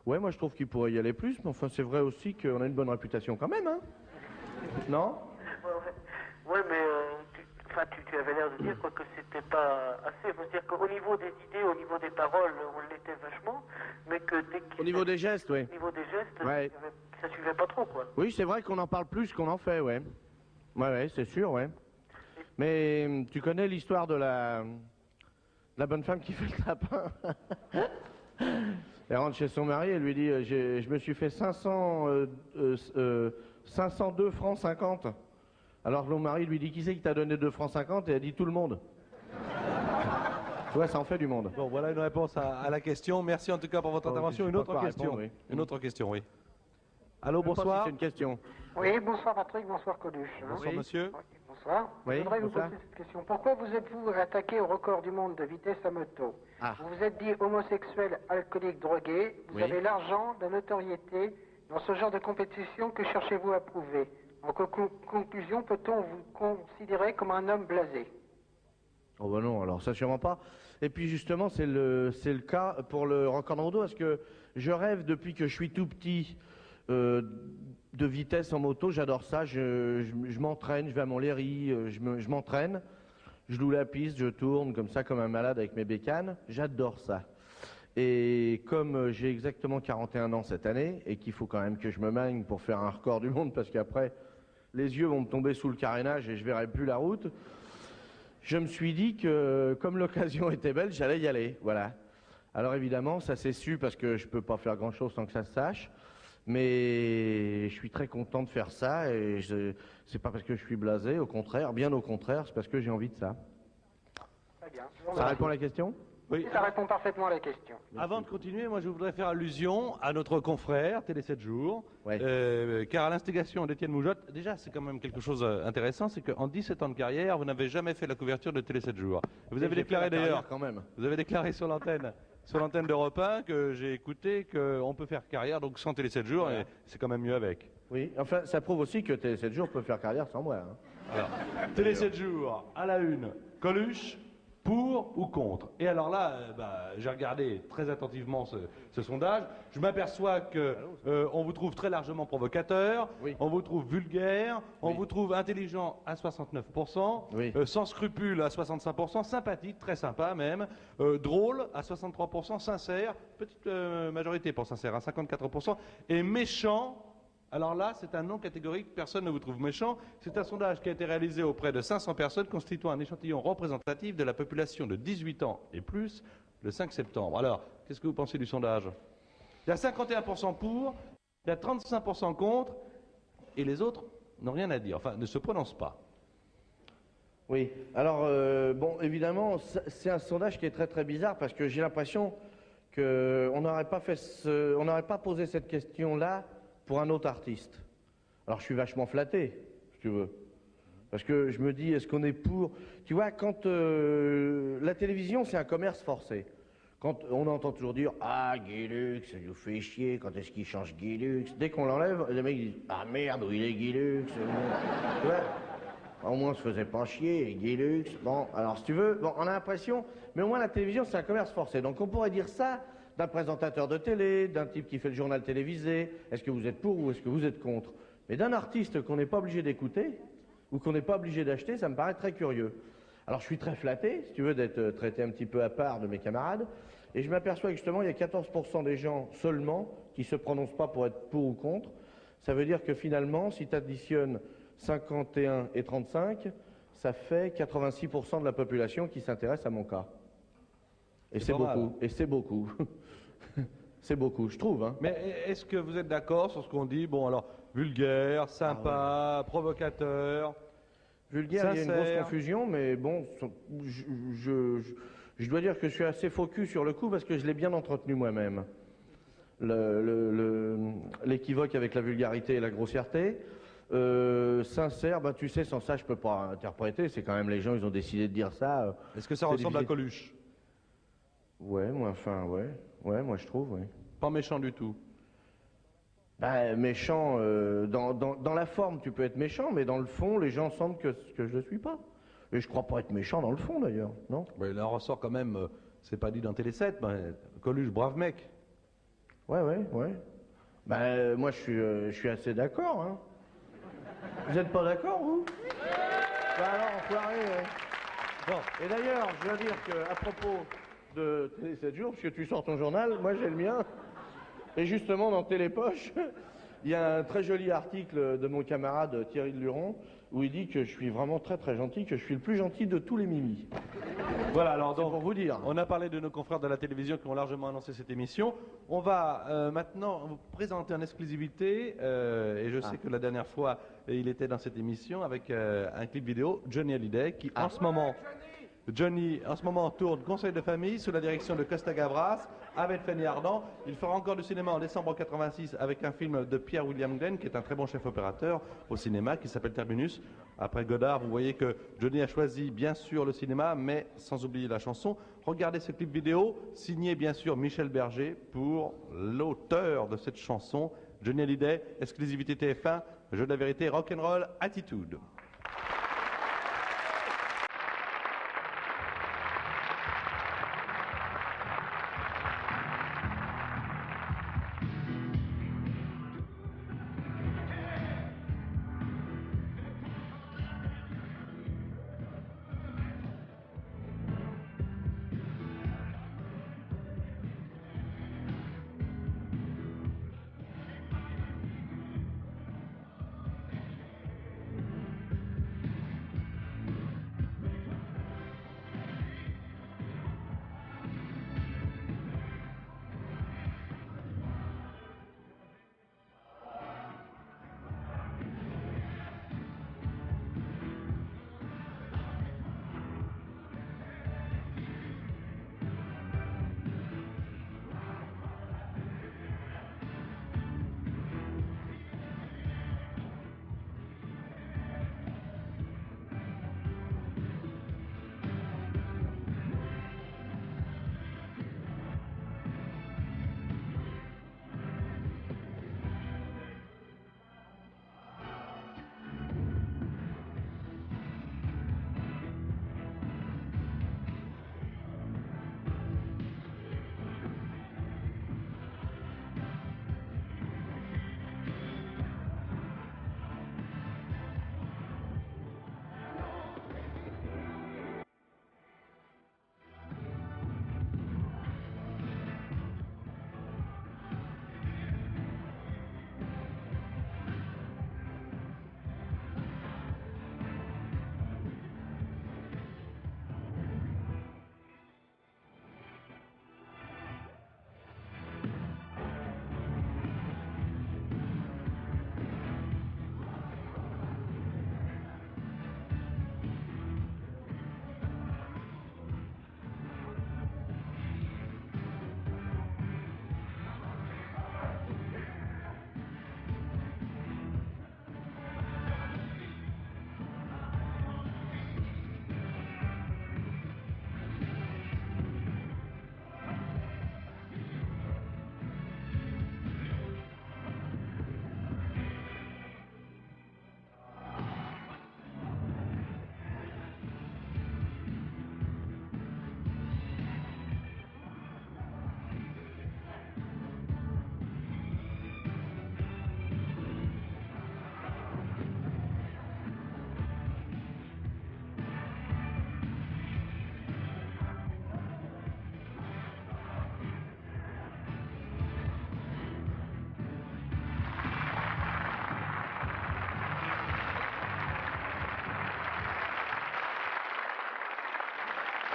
Ouais, moi, je trouve qu'ils pourraient y aller plus, mais enfin, c'est vrai aussi qu'on a une bonne réputation quand même, hein. Non? Ouais, mais tu avais l'air de dire quoi, que c'était pas assez. Faut se dire qu'au niveau des idées, au niveau des paroles, on l'était vachement, mais que dès Au niveau des gestes, oui. Au niveau des gestes, ouais. Ça suivait pas trop, quoi. Oui, c'est vrai qu'on en parle plus qu'on en fait, ouais. Ouais, c'est sûr, ouais. Mais tu connais l'histoire de la bonne femme qui fait le lapin? Elle rentre chez son mari, elle lui dit je me suis fait 502 francs 50. Alors mon mari lui dit qui c'est qui t'a donné 2 francs 50 et elle dit tout le monde. Tu vois, ça en fait du monde. Bon, voilà une réponse à la question. Merci en tout cas pour votre intervention. Une autre question. Répondre, oui. Une autre question, oui. Allô, bonsoir. Pas si c'est une question. Oui, bonsoir Patrick, bonsoir Coluche. Bonsoir monsieur. Oui, bonsoir. Oui, Je voudrais vous bonsoir. poser cette question. Pourquoi vous êtes-vous attaqué au record du monde de vitesse à moto? Vous vous êtes dit homosexuel, alcoolique, drogué. Vous avez l'argent, la notoriété. Dans ce genre de compétition, que cherchez-vous à prouver? En conclusion, peut-on vous considérer comme un homme blasé? Oh ben non, alors ça sûrement pas. Et puis justement, c'est le cas pour le record de moto, parce que je rêve depuis que je suis tout petit de vitesse en moto, j'adore ça, je m'entraîne, je vais à Montlhéry, je m'entraîne, je loue la piste, je tourne comme ça, comme un malade avec mes bécanes, j'adore ça. Et comme j'ai exactement 41 ans cette année, et qu'il faut quand même que je me maigne pour faire un record du monde, parce qu'après, les yeux vont me tomber sous le carénage et je verrai plus la route, je me suis dit que, comme l'occasion était belle, j'allais y aller, voilà. Alors évidemment, ça s'est su parce que je peux pas faire grand-chose sans que ça se sache, mais je suis très content de faire ça, et c'est pas parce que je suis blasé, au contraire, bien au contraire, c'est parce que j'ai envie de ça. Très bien. Ça répond à la question? Oui, ça répond parfaitement à la question. Avant de continuer, moi je voudrais faire allusion à notre confrère Télé 7 jours, car à l'instigation d'Étienne Moujotte, déjà c'est quand même quelque chose d'intéressant, c'est qu'en 17 ans de carrière, vous n'avez jamais fait la couverture de Télé 7 jours. Vous avez déclaré d'ailleurs, quand même. Vous avez déclaré sur l'antenne d'Europe 1 que j'ai écouté qu'on peut faire carrière donc sans Télé 7 jours, et c'est quand même mieux avec. Oui, enfin ça prouve aussi que Télé 7 jours peut faire carrière sans moi. Hein. Alors, Télé 7 jours, à la une, Coluche, pour ou contre? Et alors là, j'ai regardé très attentivement ce sondage. Je m'aperçois que on vous trouve très largement provocateur, on vous trouve vulgaire, on vous trouve intelligent à 69%, sans scrupules à 65%, sympathique, très sympa même, drôle à 63%, sincère, petite majorité pour sincère à 54%, et méchant. Alors là, c'est un non catégorique, personne ne vous trouve méchant. C'est un sondage qui a été réalisé auprès de 500 personnes, constituant un échantillon représentatif de la population de 18 ans et plus, le 5 septembre. Alors, qu'est-ce que vous pensez du sondage? Il y a 51% pour, il y a 35% contre, et les autres n'ont rien à dire, enfin, ne se prononcent pas. Oui, alors, bon, évidemment, c'est un sondage qui est très très bizarre, parce que j'ai l'impression qu'on n'aurait pas posé cette question-là pour un autre artiste. Alors je suis vachement flatté, si tu veux. Parce que je me dis, est-ce qu'on est pour... Tu vois, quand la télévision, c'est un commerce forcé. Quand on entend toujours dire « Ah, Guy Lux, ça nous fait chier, quand est-ce qu'il change Guy Lux ?» Dès qu'on l'enlève, les mecs disent « Ah merde, où il est Guy Lux ?» Tu vois, Au moins, on se faisait pas chier, Guilux. Bon, alors si tu veux, bon, on a l'impression, mais au moins la télévision, c'est un commerce forcé. Donc on pourrait dire ça d'un présentateur de télé, d'un type qui fait le journal télévisé. Est-ce que vous êtes pour ou est-ce que vous êtes contre? Mais d'un artiste qu'on n'est pas obligé d'écouter ou qu'on n'est pas obligé d'acheter, ça me paraît très curieux. Alors je suis très flatté, si tu veux, d'être traité un petit peu à part de mes camarades. Et je m'aperçois que justement, il y a 14% des gens seulement qui se prononcent pas pour être pour ou contre. Ça veut dire que finalement, si tu additionnes 51 et 35, ça fait 86% de la population qui s'intéresse à mon cas. Et c'est beaucoup. Et c'est beaucoup. C'est beaucoup, je trouve. Hein. Mais est-ce que vous êtes d'accord sur ce qu'on dit? Bon, alors, vulgaire, sympa, provocateur. Vulgaire, il y a une grosse confusion, mais bon, je dois dire que je suis assez faux cul sur le coup parce que je l'ai bien entretenu moi-même. L'équivoque avec la vulgarité et la grossièreté. Sincère, bah, tu sais, sans ça, je peux pas interpréter. C'est quand même les gens, ils ont décidé de dire ça. Est-ce que ça ressemble à Coluche? Ouais, moi, enfin, ouais. Ouais, moi, je trouve, oui. Pas méchant du tout. Bah, méchant, dans la forme, tu peux être méchant, mais dans le fond, les gens sentent que je ne le suis pas. Et je crois pas être méchant dans le fond, d'ailleurs, non? Ouais, là, on ressort quand même, c'est pas dit dans Télé 7, mais Coluche, brave mec. Ouais. Bah, moi, je suis assez d'accord, hein. Vous n'êtes pas d'accord, vous? Bah alors, enfoiré. Bon, et d'ailleurs, je dois dire qu'à propos de Télé 7 jours, puisque tu sors ton journal, moi j'ai le mien. Et justement, dans Télépoche, il y a un très joli article de mon camarade Thierry de Luron, où il dit que je suis vraiment très très gentil, que je suis le plus gentil de tous les mimis. Voilà, alors donc, pour vous dire. On a parlé de nos confrères de la télévision qui ont largement annoncé cette émission. On va maintenant vous présenter en exclusivité, et je sais que la dernière fois, il était dans cette émission avec un clip vidéo, Johnny Hallyday, qui en ce moment... Johnny, en ce moment, tourne Conseil de famille sous la direction de Costa Gavras avec Fanny Ardant. Il fera encore du cinéma en décembre 86 avec un film de Pierre William Glenn, qui est un très bon chef opérateur au cinéma, qui s'appelle Terminus. Après Godard, vous voyez que Johnny a choisi bien sûr le cinéma, mais sans oublier la chanson. Regardez ce clip vidéo, signé bien sûr Michel Berger pour l'auteur de cette chanson, Johnny Hallyday, exclusivité TF1, Jeu de la vérité, rock'n'roll, attitude.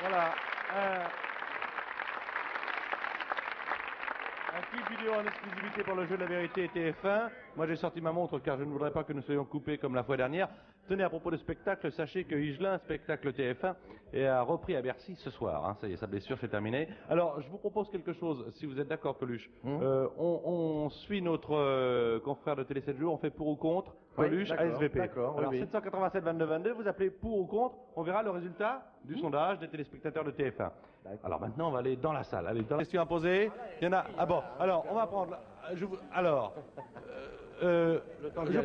Voilà. Un clip vidéo en exclusivité pour le jeu de la vérité TF1. Moi j'ai sorti ma montre car je ne voudrais pas que nous soyons coupés comme la fois dernière. Tenez, à propos de spectacle, sachez que Higelin, spectacle TF1, a repris à Bercy ce soir. Hein. Ça y est, sa blessure c'est terminé. Alors je vous propose quelque chose, si vous êtes d'accord Coluche. On suit notre confrère de Télé 7 jours, on fait pour ou contre Coluche ASVP. D'accord, alors oui. 787 22 22, vous appelez pour ou contre, on verra le résultat du sondage des téléspectateurs de TF1. Alors maintenant on va aller dans la salle. Allez, dans la question à poser. Il y en a. Ah bon, alors on va prendre. Je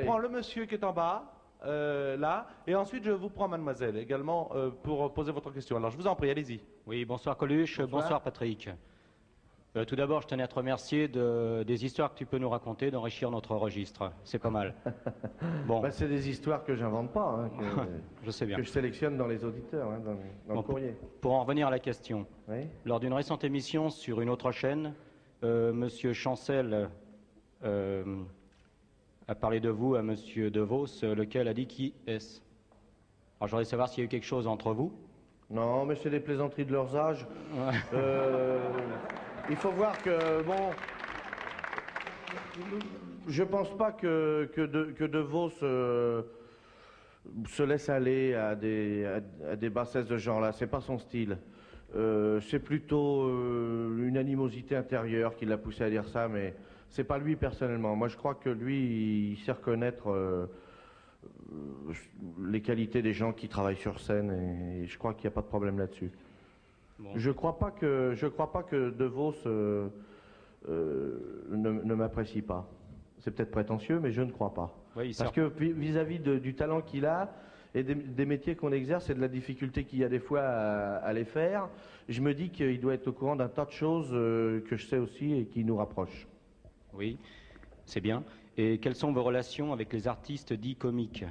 prends le monsieur qui est en bas. Là, et ensuite je vous prends mademoiselle également pour poser votre question. Alors je vous en prie, allez-y. Oui, bonsoir Coluche, bonsoir Patrick. Tout d'abord, je tenais à te remercier des histoires que tu peux nous raconter, d'enrichir notre registre. C'est pas mal. Bon. Bah, c'est des histoires que j'invente pas, hein, je sais bien. Que je sélectionne dans les auditeurs, hein, dans le courrier. Pour en revenir à la question, oui. Lors d'une récente émission sur une autre chaîne, Monsieur Chancel a parlé de vous à Monsieur De Vos, lequel a dit qui est-ce. Alors je voudrais savoir s'il y a eu quelque chose entre vous. Non, mais c'est des plaisanteries de leurs âges. Ouais. Il faut voir que, bon, je pense pas que De Vos se laisse aller à des bassesses de ce genre-là. C'est pas son style. C'est plutôt une animosité intérieure qui l'a poussé à dire ça, mais c'est pas lui personnellement. Moi, je crois que lui, il sait reconnaître les qualités des gens qui travaillent sur scène, et je crois qu'il n'y a pas de problème là-dessus. Bon. Je crois pas que De Vos ne m'apprécie pas. C'est peut-être prétentieux, mais je ne crois pas. Oui, parce que vis-à-vis du talent qu'il a et des métiers qu'on exerce et de la difficulté qu'il y a des fois à les faire, je me dis qu'il doit être au courant d'un tas de choses que je sais aussi et qui nous rapprochent. Oui, c'est bien. Et quelles sont vos relations avec les artistes dits comiques?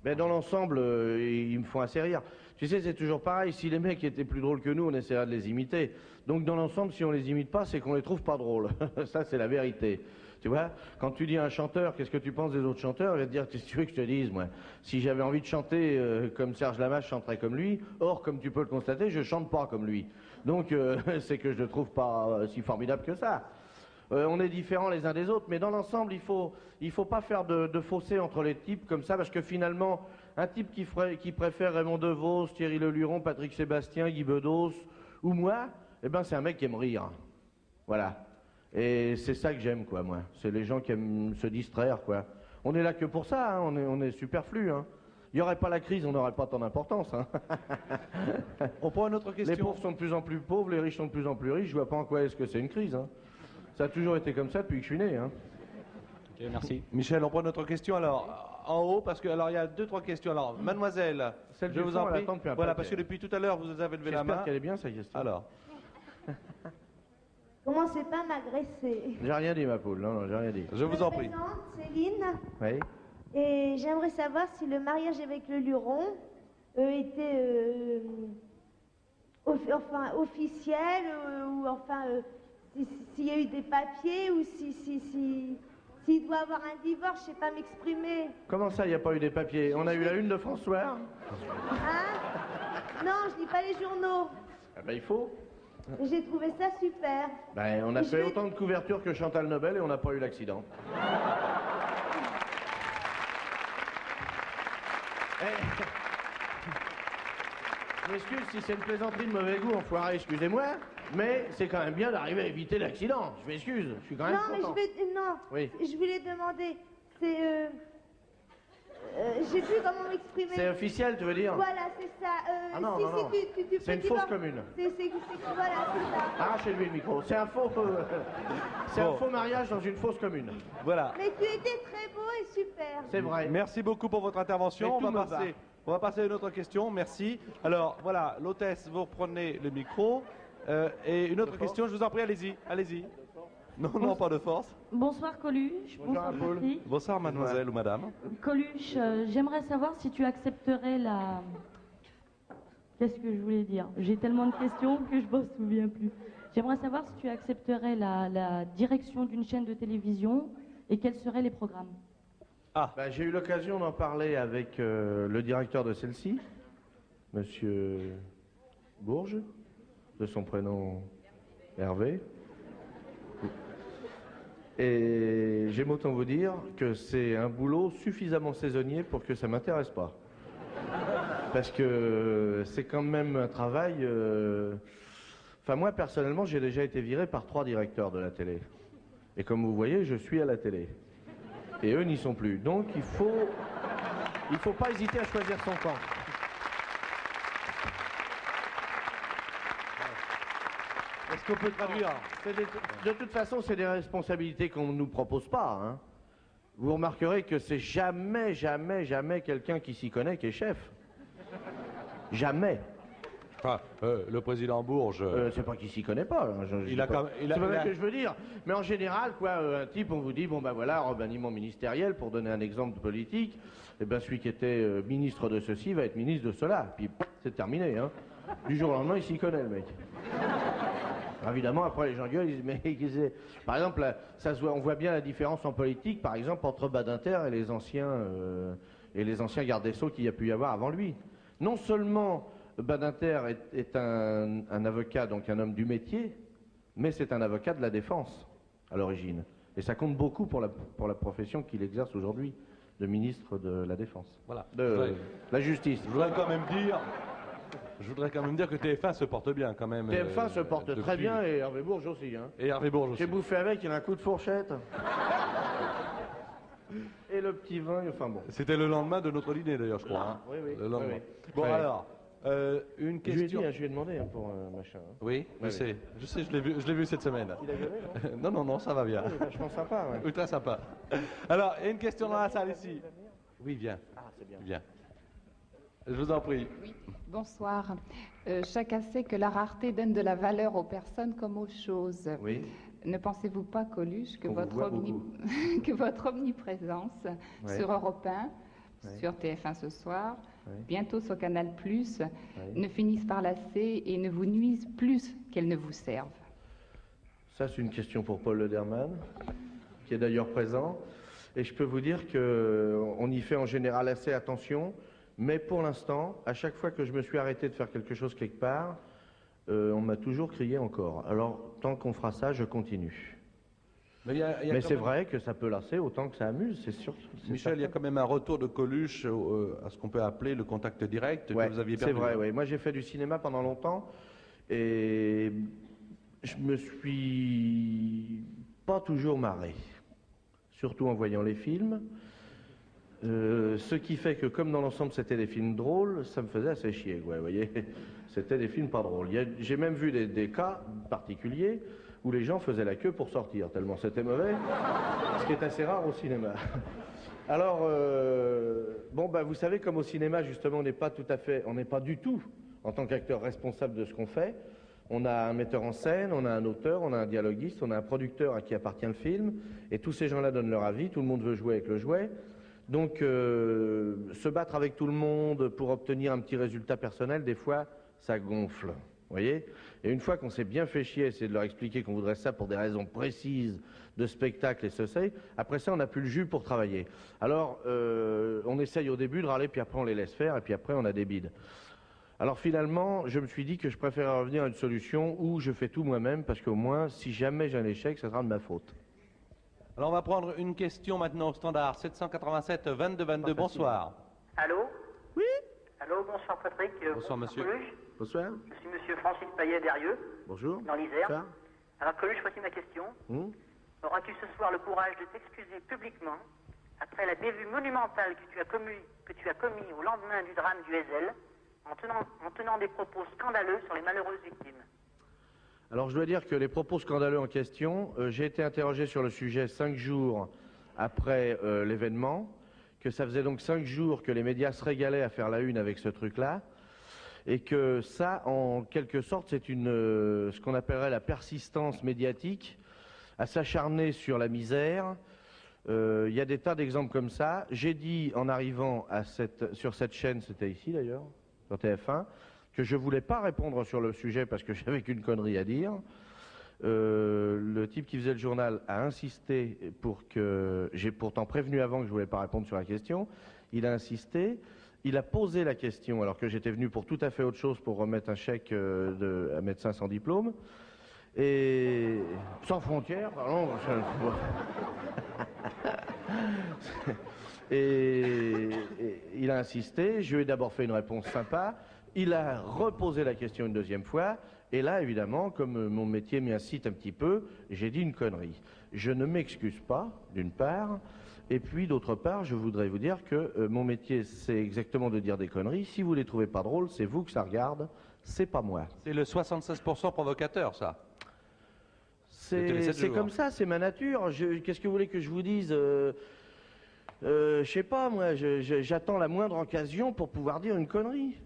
Ben, dans l'ensemble, ils me font assez rire. Tu sais, c'est toujours pareil. Si les mecs étaient plus drôles que nous, on essaiera de les imiter. Donc, dans l'ensemble, si on les imite pas, c'est qu'on les trouve pas drôles. Ça, c'est la vérité. Tu vois, quand tu dis à un chanteur, qu'est-ce que tu penses des autres chanteurs, il va te dire, qu'est-ce que tu veux que je te dise, moi? Si j'avais envie de chanter comme Serge Lamache, je chanterais comme lui. Or, comme tu peux le constater, je chante pas comme lui. Donc, c'est que je le trouve pas si formidable que ça. On est différents les uns des autres, mais dans l'ensemble, il faut pas faire de fossé entre les types comme ça, parce que finalement, un type qui préfère Raymond DeVos, Thierry Leluron, Patrick Sébastien, Guy Bedos, ou moi, eh ben c'est un mec qui aime rire. Voilà. Et c'est ça que j'aime, quoi, moi. C'est les gens qui aiment se distraire, quoi. On est là que pour ça, hein. On est superflu, hein. Il n'y aurait pas la crise, on n'aurait pas tant d'importance, hein. On prend une autre question. Les pauvres sont de plus en plus pauvres, les riches sont de plus en plus riches, je vois pas en quoi est-ce que c'est une crise, hein. Ça a toujours été comme ça depuis que je suis né, hein. Ok, merci. Michel, on prend notre question alors en haut, parce que alors il y a 2-3 questions. Alors, mademoiselle, celle je vous en prie. Voilà, parce que depuis tout à l'heure vous avez levé la main. J'espère qu'elle est bien sa question. Alors. Commencez pas à m'agresser. J'ai rien dit, ma poule. Non, j'ai rien dit. Je vous en prie. Je me présente, Céline. Oui. Et j'aimerais savoir si le mariage avec le Luron était enfin officiel ou enfin s'il y a eu des papiers ou s'il doit avoir un divorce, je sais pas m'exprimer. Comment ça, il n'y a pas eu des papiers? On a eu la une de François. Hein? Non, je lis pas les journaux. Ah ben, il faut. J'ai trouvé ça super. Ben, on a fait autant de couvertures que Chantal Nobel et on n'a pas eu l'accident. Je m'excuse si c'est une plaisanterie de mauvais goût, enfoiré, excusez-moi, mais c'est quand même bien d'arriver à éviter l'accident. Je m'excuse, je suis quand même content. Mais je voulais demander, c'est... j'ai plus comment m'exprimer. C'est officiel, tu veux dire? Voilà, c'est ça. Non. C'est une fausse commune. Voilà, c'est ça. Arrachez-lui le micro. C'est un faux... un faux mariage dans une fausse commune. Voilà. Mais tu étais très beau et super. C'est vrai. Merci beaucoup pour votre intervention. On va passer à une autre question. Merci. Alors, voilà, l'hôtesse, vous reprenez le micro. Et une autre question, je vous en prie, allez-y. Allez-y. Non, pas de force. Bonsoir Coluche. Bonsoir Paul. Bonsoir mademoiselle ou madame. Coluche, j'aimerais savoir si tu accepterais la... Qu'est-ce que je voulais dire? J'ai tellement de questions que je ne me souviens plus. J'aimerais savoir si tu accepterais la direction d'une chaîne de télévision et quels seraient les programmes. Ben, j'ai eu l'occasion d'en parler avec le directeur de celle-ci, monsieur Bourges, de son prénom Hervé. Et j'aime autant vous dire que c'est un boulot suffisamment saisonnier pour que ça m'intéresse pas. Parce que c'est quand même un travail... Enfin, moi, personnellement, j'ai déjà été viré par 3 directeurs de la télé. Et comme vous voyez, je suis à la télé. Et eux n'y sont plus. Donc, il faut pas hésiter à choisir son camp. Est-ce qu'on peut traduire? De toute façon, c'est des responsabilités qu'on ne nous propose pas. Hein. Vous remarquerez que c'est jamais, jamais, jamais quelqu'un qui s'y connaît qui est chef. Jamais. Ah, le président Bourges... c'est pas qu'il s'y connaît pas. Hein, c'est pas ce que je veux dire. Mais en général, quoi, un type, on vous dit, bon ben voilà, remaniement ministériel, pour donner un exemple politique, eh ben celui qui était ministre de ceci va être ministre de cela. Puis c'est terminé. Hein. Du jour au lendemain, il s'y connaît, le mec. Évidemment, après les gens gueulent, ils disent, mais par exemple, là, on voit bien la différence en politique, par exemple, entre Badinter et les anciens gardes des Sceaux qu'il y a pu y avoir avant lui. Non seulement Badinter est un avocat, donc un homme du métier, mais c'est un avocat de la défense, à l'origine. Et ça compte beaucoup pour la profession qu'il exerce aujourd'hui, de ministre de la Défense. Voilà. De la Justice. Je voudrais quand même dire que TF1 se porte bien, quand même. TF1 se porte très bien, et Hervé Bourges aussi. Hein. Et Hervé Bourges aussi. J'ai bouffé avec, il a un coup de fourchette. Et le petit vin, enfin bon. C'était le lendemain de notre dîner, d'ailleurs, je crois. Hein. Oui, oui. Le lendemain. Oui, oui. Bon, Ouais. alors, une question... Je lui ai demandé hein, pour machin. Hein. Oui, Ouais, je sais, je l'ai vu cette semaine. Il a gueulé, non? Non, ça va bien. Il est vachement sympa, ouais. Oui, très sympa. Alors, il y a une question dans la salle ici. Oui, viens. Ah, c'est bien. Viens. Je vous en prie. Oui, bonsoir. Chacun sait que la rareté donne de la valeur aux personnes comme aux choses. Oui. Ne pensez-vous pas, Coluche, que, que votre omniprésence sur Europe 1, sur TF1 ce soir, bientôt sur Canal+, ne finisse par lasser et ne vous nuise plus qu'elle ne vous serve? Ça, c'est une question pour Paul Lederman, qui est d'ailleurs présent. Et je peux vous dire qu'on y fait en général assez attention. Mais pour l'instant, à chaque fois que je me suis arrêté de faire quelque chose quelque part, on m'a toujours crié encore. Alors, tant qu'on fera ça, je continue. Mais c'est vrai que ça peut lasser autant que ça amuse, c'est sûr. Michel, il y a quand même un retour de Coluche à ce qu'on peut appeler le contact direct que vous aviez perdu. C'est vrai, oui. Moi, j'ai fait du cinéma pendant longtemps et je me suis pas toujours marré, surtout en voyant les films. Ce qui fait que, comme dans l'ensemble c'était des films drôles, ça me faisait assez chier, vous voyez. C'était des films pas drôles. J'ai même vu des cas particuliers où les gens faisaient la queue pour sortir, tellement c'était mauvais, ce qui est assez rare au cinéma. Alors, bon, bah, vous savez, comme au cinéma, justement, on n'est pas du tout, en tant qu'acteur, responsable de ce qu'on fait. On a un metteur en scène, on a un auteur, on a un dialoguiste, on a un producteur à qui appartient le film, et tous ces gens-là donnent leur avis, tout le monde veut jouer avec le jouet. Donc, se battre avec tout le monde pour obtenir un petit résultat personnel, des fois, ça gonfle, vous voyez. Et une fois qu'on s'est bien fait chier, essayer de leur expliquer qu'on voudrait ça pour des raisons précises de spectacle et ceci, après ça, on n'a plus le jus pour travailler. Alors, on essaye au début de râler, puis après, on les laisse faire, et puis après, on a des bides. Alors finalement, je me suis dit que je préférais revenir à une solution où je fais tout moi-même, parce qu'au moins, si jamais j'ai un échec, ça sera de ma faute. Alors on va prendre une question maintenant au standard 787 22 22. Bonsoir. Allô? Oui? Allô, bonsoir Patrick. Bonsoir monsieur. Coluche. Bonsoir. Je suis monsieur Francis Payet d'Erieux. Bonjour. Dans l'Isère. Bonsoir. Alors Coluche, voici ma question. Auras-tu ce soir le courage de t'excuser publiquement après la bévue monumentale que tu as commis au lendemain du drame du Hesel en tenant des propos scandaleux sur les malheureuses victimes? Alors je dois dire que les propos scandaleux en question, j'ai été interrogé sur le sujet 5 jours après l'événement, que ça faisait donc 5 jours que les médias se régalaient à faire la une avec ce truc-là, et que ça, en quelque sorte, c'est ce qu'on appellerait la persistance médiatique, à s'acharner sur la misère. Il y a des tas d'exemples comme ça. J'ai dit en arrivant sur cette chaîne, c'était ici d'ailleurs, sur TF1, que je ne voulais pas répondre sur le sujet parce que j'avais qu'une connerie à dire. Le type qui faisait le journal a insisté pour que... J'ai pourtant prévenu avant que je ne voulais pas répondre sur la question. Il a insisté Il a posé la question, alors que j'étais venu pour tout à fait autre chose, pour remettre un chèque à médecin sans diplôme. Et sans frontières, pardon. Et il a insisté, je lui ai d'abord fait une réponse sympa, il a reposé la question une deuxième fois, et là, évidemment, comme mon métier m'y incite un petit peu, j'ai dit une connerie. Je ne m'excuse pas, d'une part, et puis d'autre part, je voudrais vous dire que mon métier, c'est exactement de dire des conneries. Si vous les trouvez pas drôles, c'est vous que ça regarde, c'est pas moi. C'est le 76% provocateur, ça. C'est comme ça, c'est ma nature. Qu'est-ce que vous voulez que je vous dise je sais pas, moi, j'attends la moindre occasion pour pouvoir dire une connerie.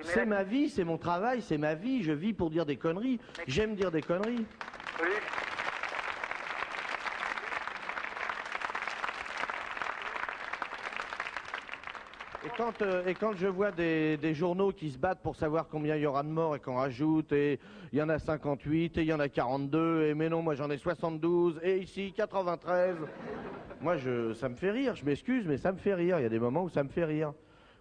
C'est ma vie, c'est mon travail, c'est ma vie, je vis pour dire des conneries. J'aime dire des conneries. Oui. Et quand je vois des journaux qui se battent pour savoir combien il y aura de morts et qu'on rajoute, et il y en a 58, et il y en a 42, et mais non, moi j'en ai 72, et ici 93... Moi, ça me fait rire, je m'excuse, mais ça me fait rire. Il y a des moments où ça me fait rire.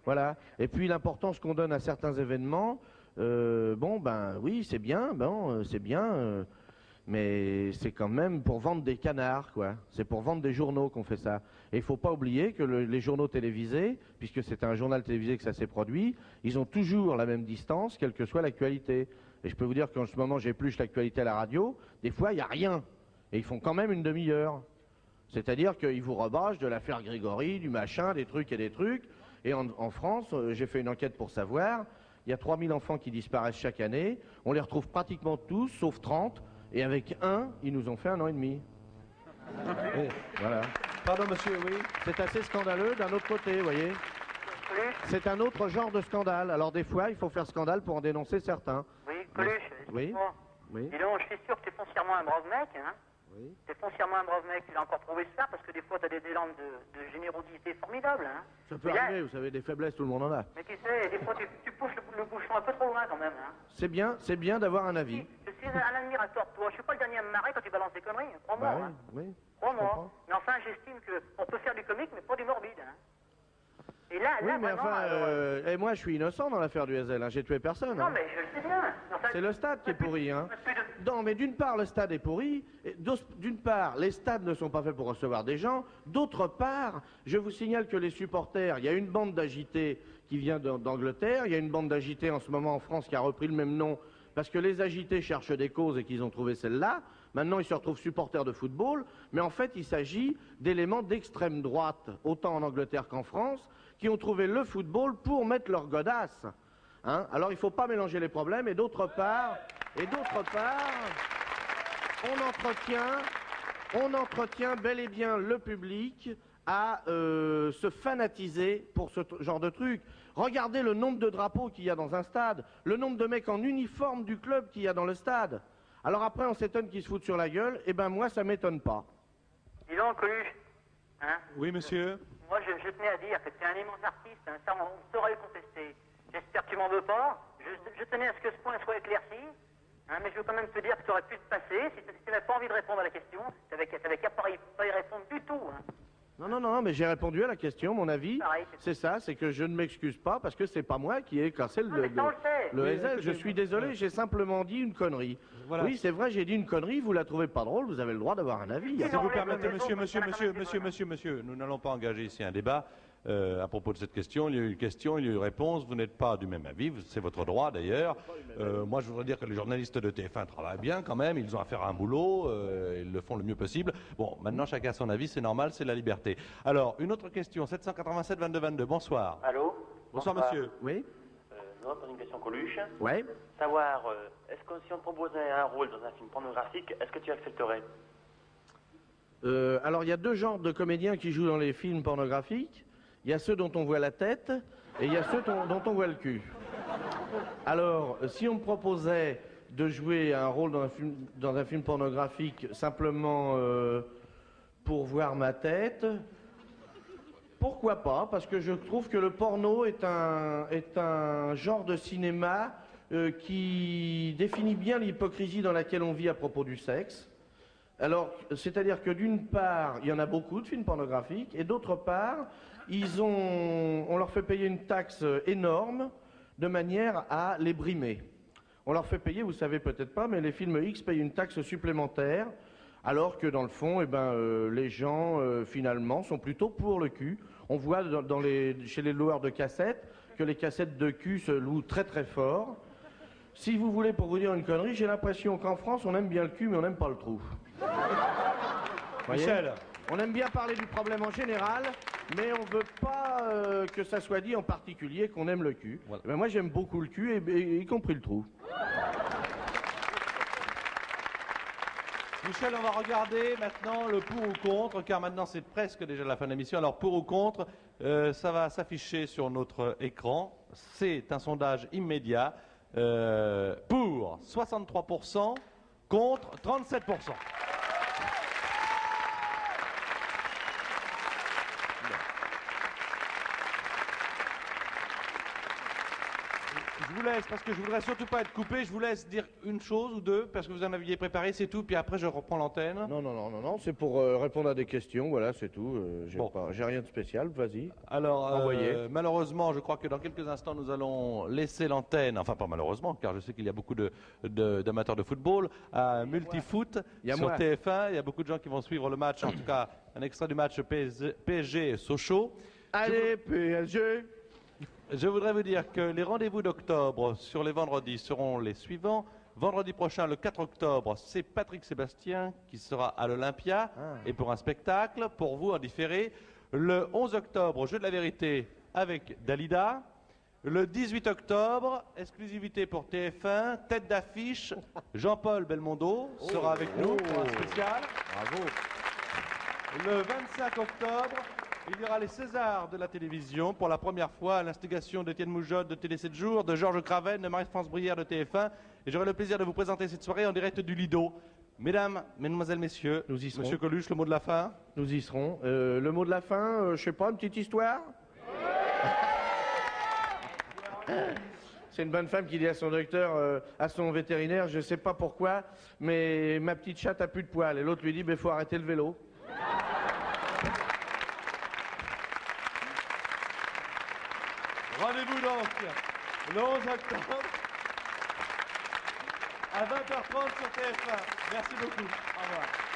Voilà. Et puis l'importance qu'on donne à certains événements, bon, ben oui, c'est bien, mais c'est quand même pour vendre des canards, quoi. C'est pour vendre des journaux qu'on fait ça. Et il ne faut pas oublier que les journaux télévisés, puisque c'est un journal télévisé que ça s'est produit, ils ont toujours la même distance, quelle que soit l'actualité. Et je peux vous dire qu'en ce moment, j'épluche l'actualité à la radio, des fois, il n'y a rien. Et ils font quand même une demi-heure. C'est-à-dire qu'ils vous rebâchent de l'affaire Grégory, du machin, des trucs et des trucs. Et en France, j'ai fait une enquête pour savoir, il y a 3000 enfants qui disparaissent chaque année. On les retrouve pratiquement tous, sauf 30. Et avec un, ils nous ont fait 1 an et demi. Et voilà. Pardon, monsieur, oui. C'est assez scandaleux d'un autre côté, vous voyez. C'est un autre genre de scandale. Alors des fois, il faut faire scandale pour en dénoncer certains. Oui, Coluche, oui. Oui. Dis donc, je suis sûr que tu es foncièrement un brave mec, hein. Oui. T'es foncièrement un brave mec, il a encore prouvé ça, parce que des fois t'as des élans de générosité formidables, hein. Ça peut arriver, vous savez, des faiblesses, tout le monde en a. Mais qui sait, des fois tu pousses le bouchon un peu trop loin quand même, hein. C'est bien d'avoir un avis. Je suis un admirateur de toi, je suis pas le dernier à me marrer quand tu balances des conneries, crois-moi, oui, hein. Oui. Crois-moi. Mais enfin, j'estime qu'on peut faire du comique, mais pas du morbide, hein. Et là, oui, mais vraiment, enfin, et moi je suis innocent dans l'affaire du Hazel, hein. J'ai tué personne. Non, hein. mais je le sais bien. Enfin, c'est le stade qui est pourri, hein. Non, mais d'une part, le stade est pourri. D'une part, les stades ne sont pas faits pour recevoir des gens. D'autre part, je vous signale que les supporters, il y a une bande d'agités qui vient d'Angleterre. Il y a une bande d'agités en ce moment en France qui a repris le même nom parce que les agités cherchent des causes et qu'ils ont trouvé celle-là. Maintenant, ils se retrouvent supporters de football. Mais en fait, il s'agit d'éléments d'extrême droite, autant en Angleterre qu'en France, qui ont trouvé le football pour mettre leur godasse. Hein? Alors il ne faut pas mélanger les problèmes. Et d'autre part, on entretient bel et bien le public à se fanatiser pour ce genre de truc. Regardez le nombre de drapeaux qu'il y a dans un stade, le nombre de mecs en uniforme du club qu'il y a dans le stade. Alors après, on s'étonne qu'ils se foutent sur la gueule. Eh ben moi, ça m'étonne pas. Dis donc, Coluche, hein? Oui, monsieur. Moi, je tenais à dire que tu es un immense artiste, hein, ça, on saurait le contester. J'espère que tu m'en veux pas. Je tenais à ce que ce point soit éclairci. Hein, mais je veux quand même te dire que tu aurais pu te passer. Si tu n'avais pas envie de répondre à la question, tu n'avais qu'à pas y répondre du tout. Hein. Non, mais j'ai répondu à la question, mon avis. Pareil, c'est ça, c'est que je ne m'excuse pas parce que c'est pas moi qui ai cassé le Hazel. Je suis désolé, j'ai simplement dit une connerie. Voilà. Oui, c'est vrai, j'ai dit une connerie, vous la trouvez pas drôle, vous avez le droit d'avoir un avis. Si vous permettez, monsieur, nous n'allons pas engager ici un débat. À propos de cette question, il y a eu une question, il y a eu une réponse, vous n'êtes pas du même avis, c'est votre droit d'ailleurs. Moi je voudrais dire que les journalistes de TF1 travaillent bien quand même, ils ont à faire un boulot, ils le font le mieux possible. Bon, maintenant chacun a son avis, c'est normal, c'est la liberté. Alors, une autre question, 787 22 22, bonsoir. Allô? Bonsoir monsieur. Oui. Non, pas une question Coluche. Oui. Savoir, est-ce que si on te proposait un rôle dans un film pornographique, est-ce que tu accepterais? Alors il y a deux genres de comédiens qui jouent dans les films pornographiques. Il y a ceux dont on voit la tête et il y a ceux dont on voit le cul. Alors, si on me proposait de jouer un rôle dans un film pornographique simplement pour voir ma tête, pourquoi pas? Parce que je trouve que le porno est un genre de cinéma qui définit bien l'hypocrisie dans laquelle on vit à propos du sexe. Alors, c'est-à-dire que d'une part, il y en a beaucoup de films pornographiques, et d'autre part, on leur fait payer une taxe énorme de manière à les brimer. On leur fait payer, vous savez peut-être pas, mais les films X payent une taxe supplémentaire, alors que dans le fond, les gens, finalement, sont plutôt pour le cul. On voit chez les loueurs de cassettes que les cassettes de cul se louent très très fort. Si vous voulez, pour vous dire une connerie, j'ai l'impression qu'en France, on aime bien le cul, mais on n'aime pas le trou. Michel. On aime bien parler du problème en général, mais on ne veut pas que ça soit dit en particulier qu'on aime le cul. Voilà. Ben moi, j'aime beaucoup le cul, y compris le trou. Michel, on va regarder maintenant le pour ou contre, car maintenant c'est presque déjà la fin de l'émission. Alors pour ou contre, ça va s'afficher sur notre écran. C'est un sondage immédiat. Pour 63%, contre 37%. Je vous laisse, parce que je voudrais surtout pas être coupé, je vous laisse dire une chose ou deux, parce que vous en aviez préparé, c'est tout, puis après je reprends l'antenne. Non, c'est pour répondre à des questions, voilà, c'est tout. J'ai rien de spécial, vas-y. Alors, malheureusement, je crois que dans quelques instants, nous allons laisser l'antenne, enfin pas malheureusement, car je sais qu'il y a beaucoup d'amateurs de football, à Multifoot sur TF1. Il y a beaucoup de gens qui vont suivre le match, en tout cas un extrait du match PSG Sochaux. Allez, PSG! Je voudrais vous dire que les rendez-vous d'octobre sur les vendredis seront les suivants. Vendredi prochain, le 4 octobre, c'est Patrick Sébastien qui sera à l'Olympia et pour un spectacle, pour vous en différé. Le 11 octobre, Jeu de la vérité avec Dalida. Le 18 octobre, exclusivité pour TF1, tête d'affiche, Jean-Paul Belmondo sera avec nous pour un spécial. Bravo. Le 25 octobre, il y aura les Césars de la télévision pour la première fois à l'instigation d'Étienne Moujotte de Télé 7 jours, de Georges Craven, de Marie-France Brière de TF1. Et j'aurai le plaisir de vous présenter cette soirée en direct du Lido. Mesdames, mesdemoiselles, messieurs, nous y serons. Monsieur Coluche, le mot de la fin? Nous y serons. Le mot de la fin, je sais pas, une petite histoire? C'est une bonne femme qui dit à son docteur, à son vétérinaire, je sais pas pourquoi, mais ma petite chatte a plus de poils. Et l'autre lui dit, il faut arrêter le vélo. Rendez-vous donc le 11 octobre à 20h30 sur TF1. Merci beaucoup. Au revoir.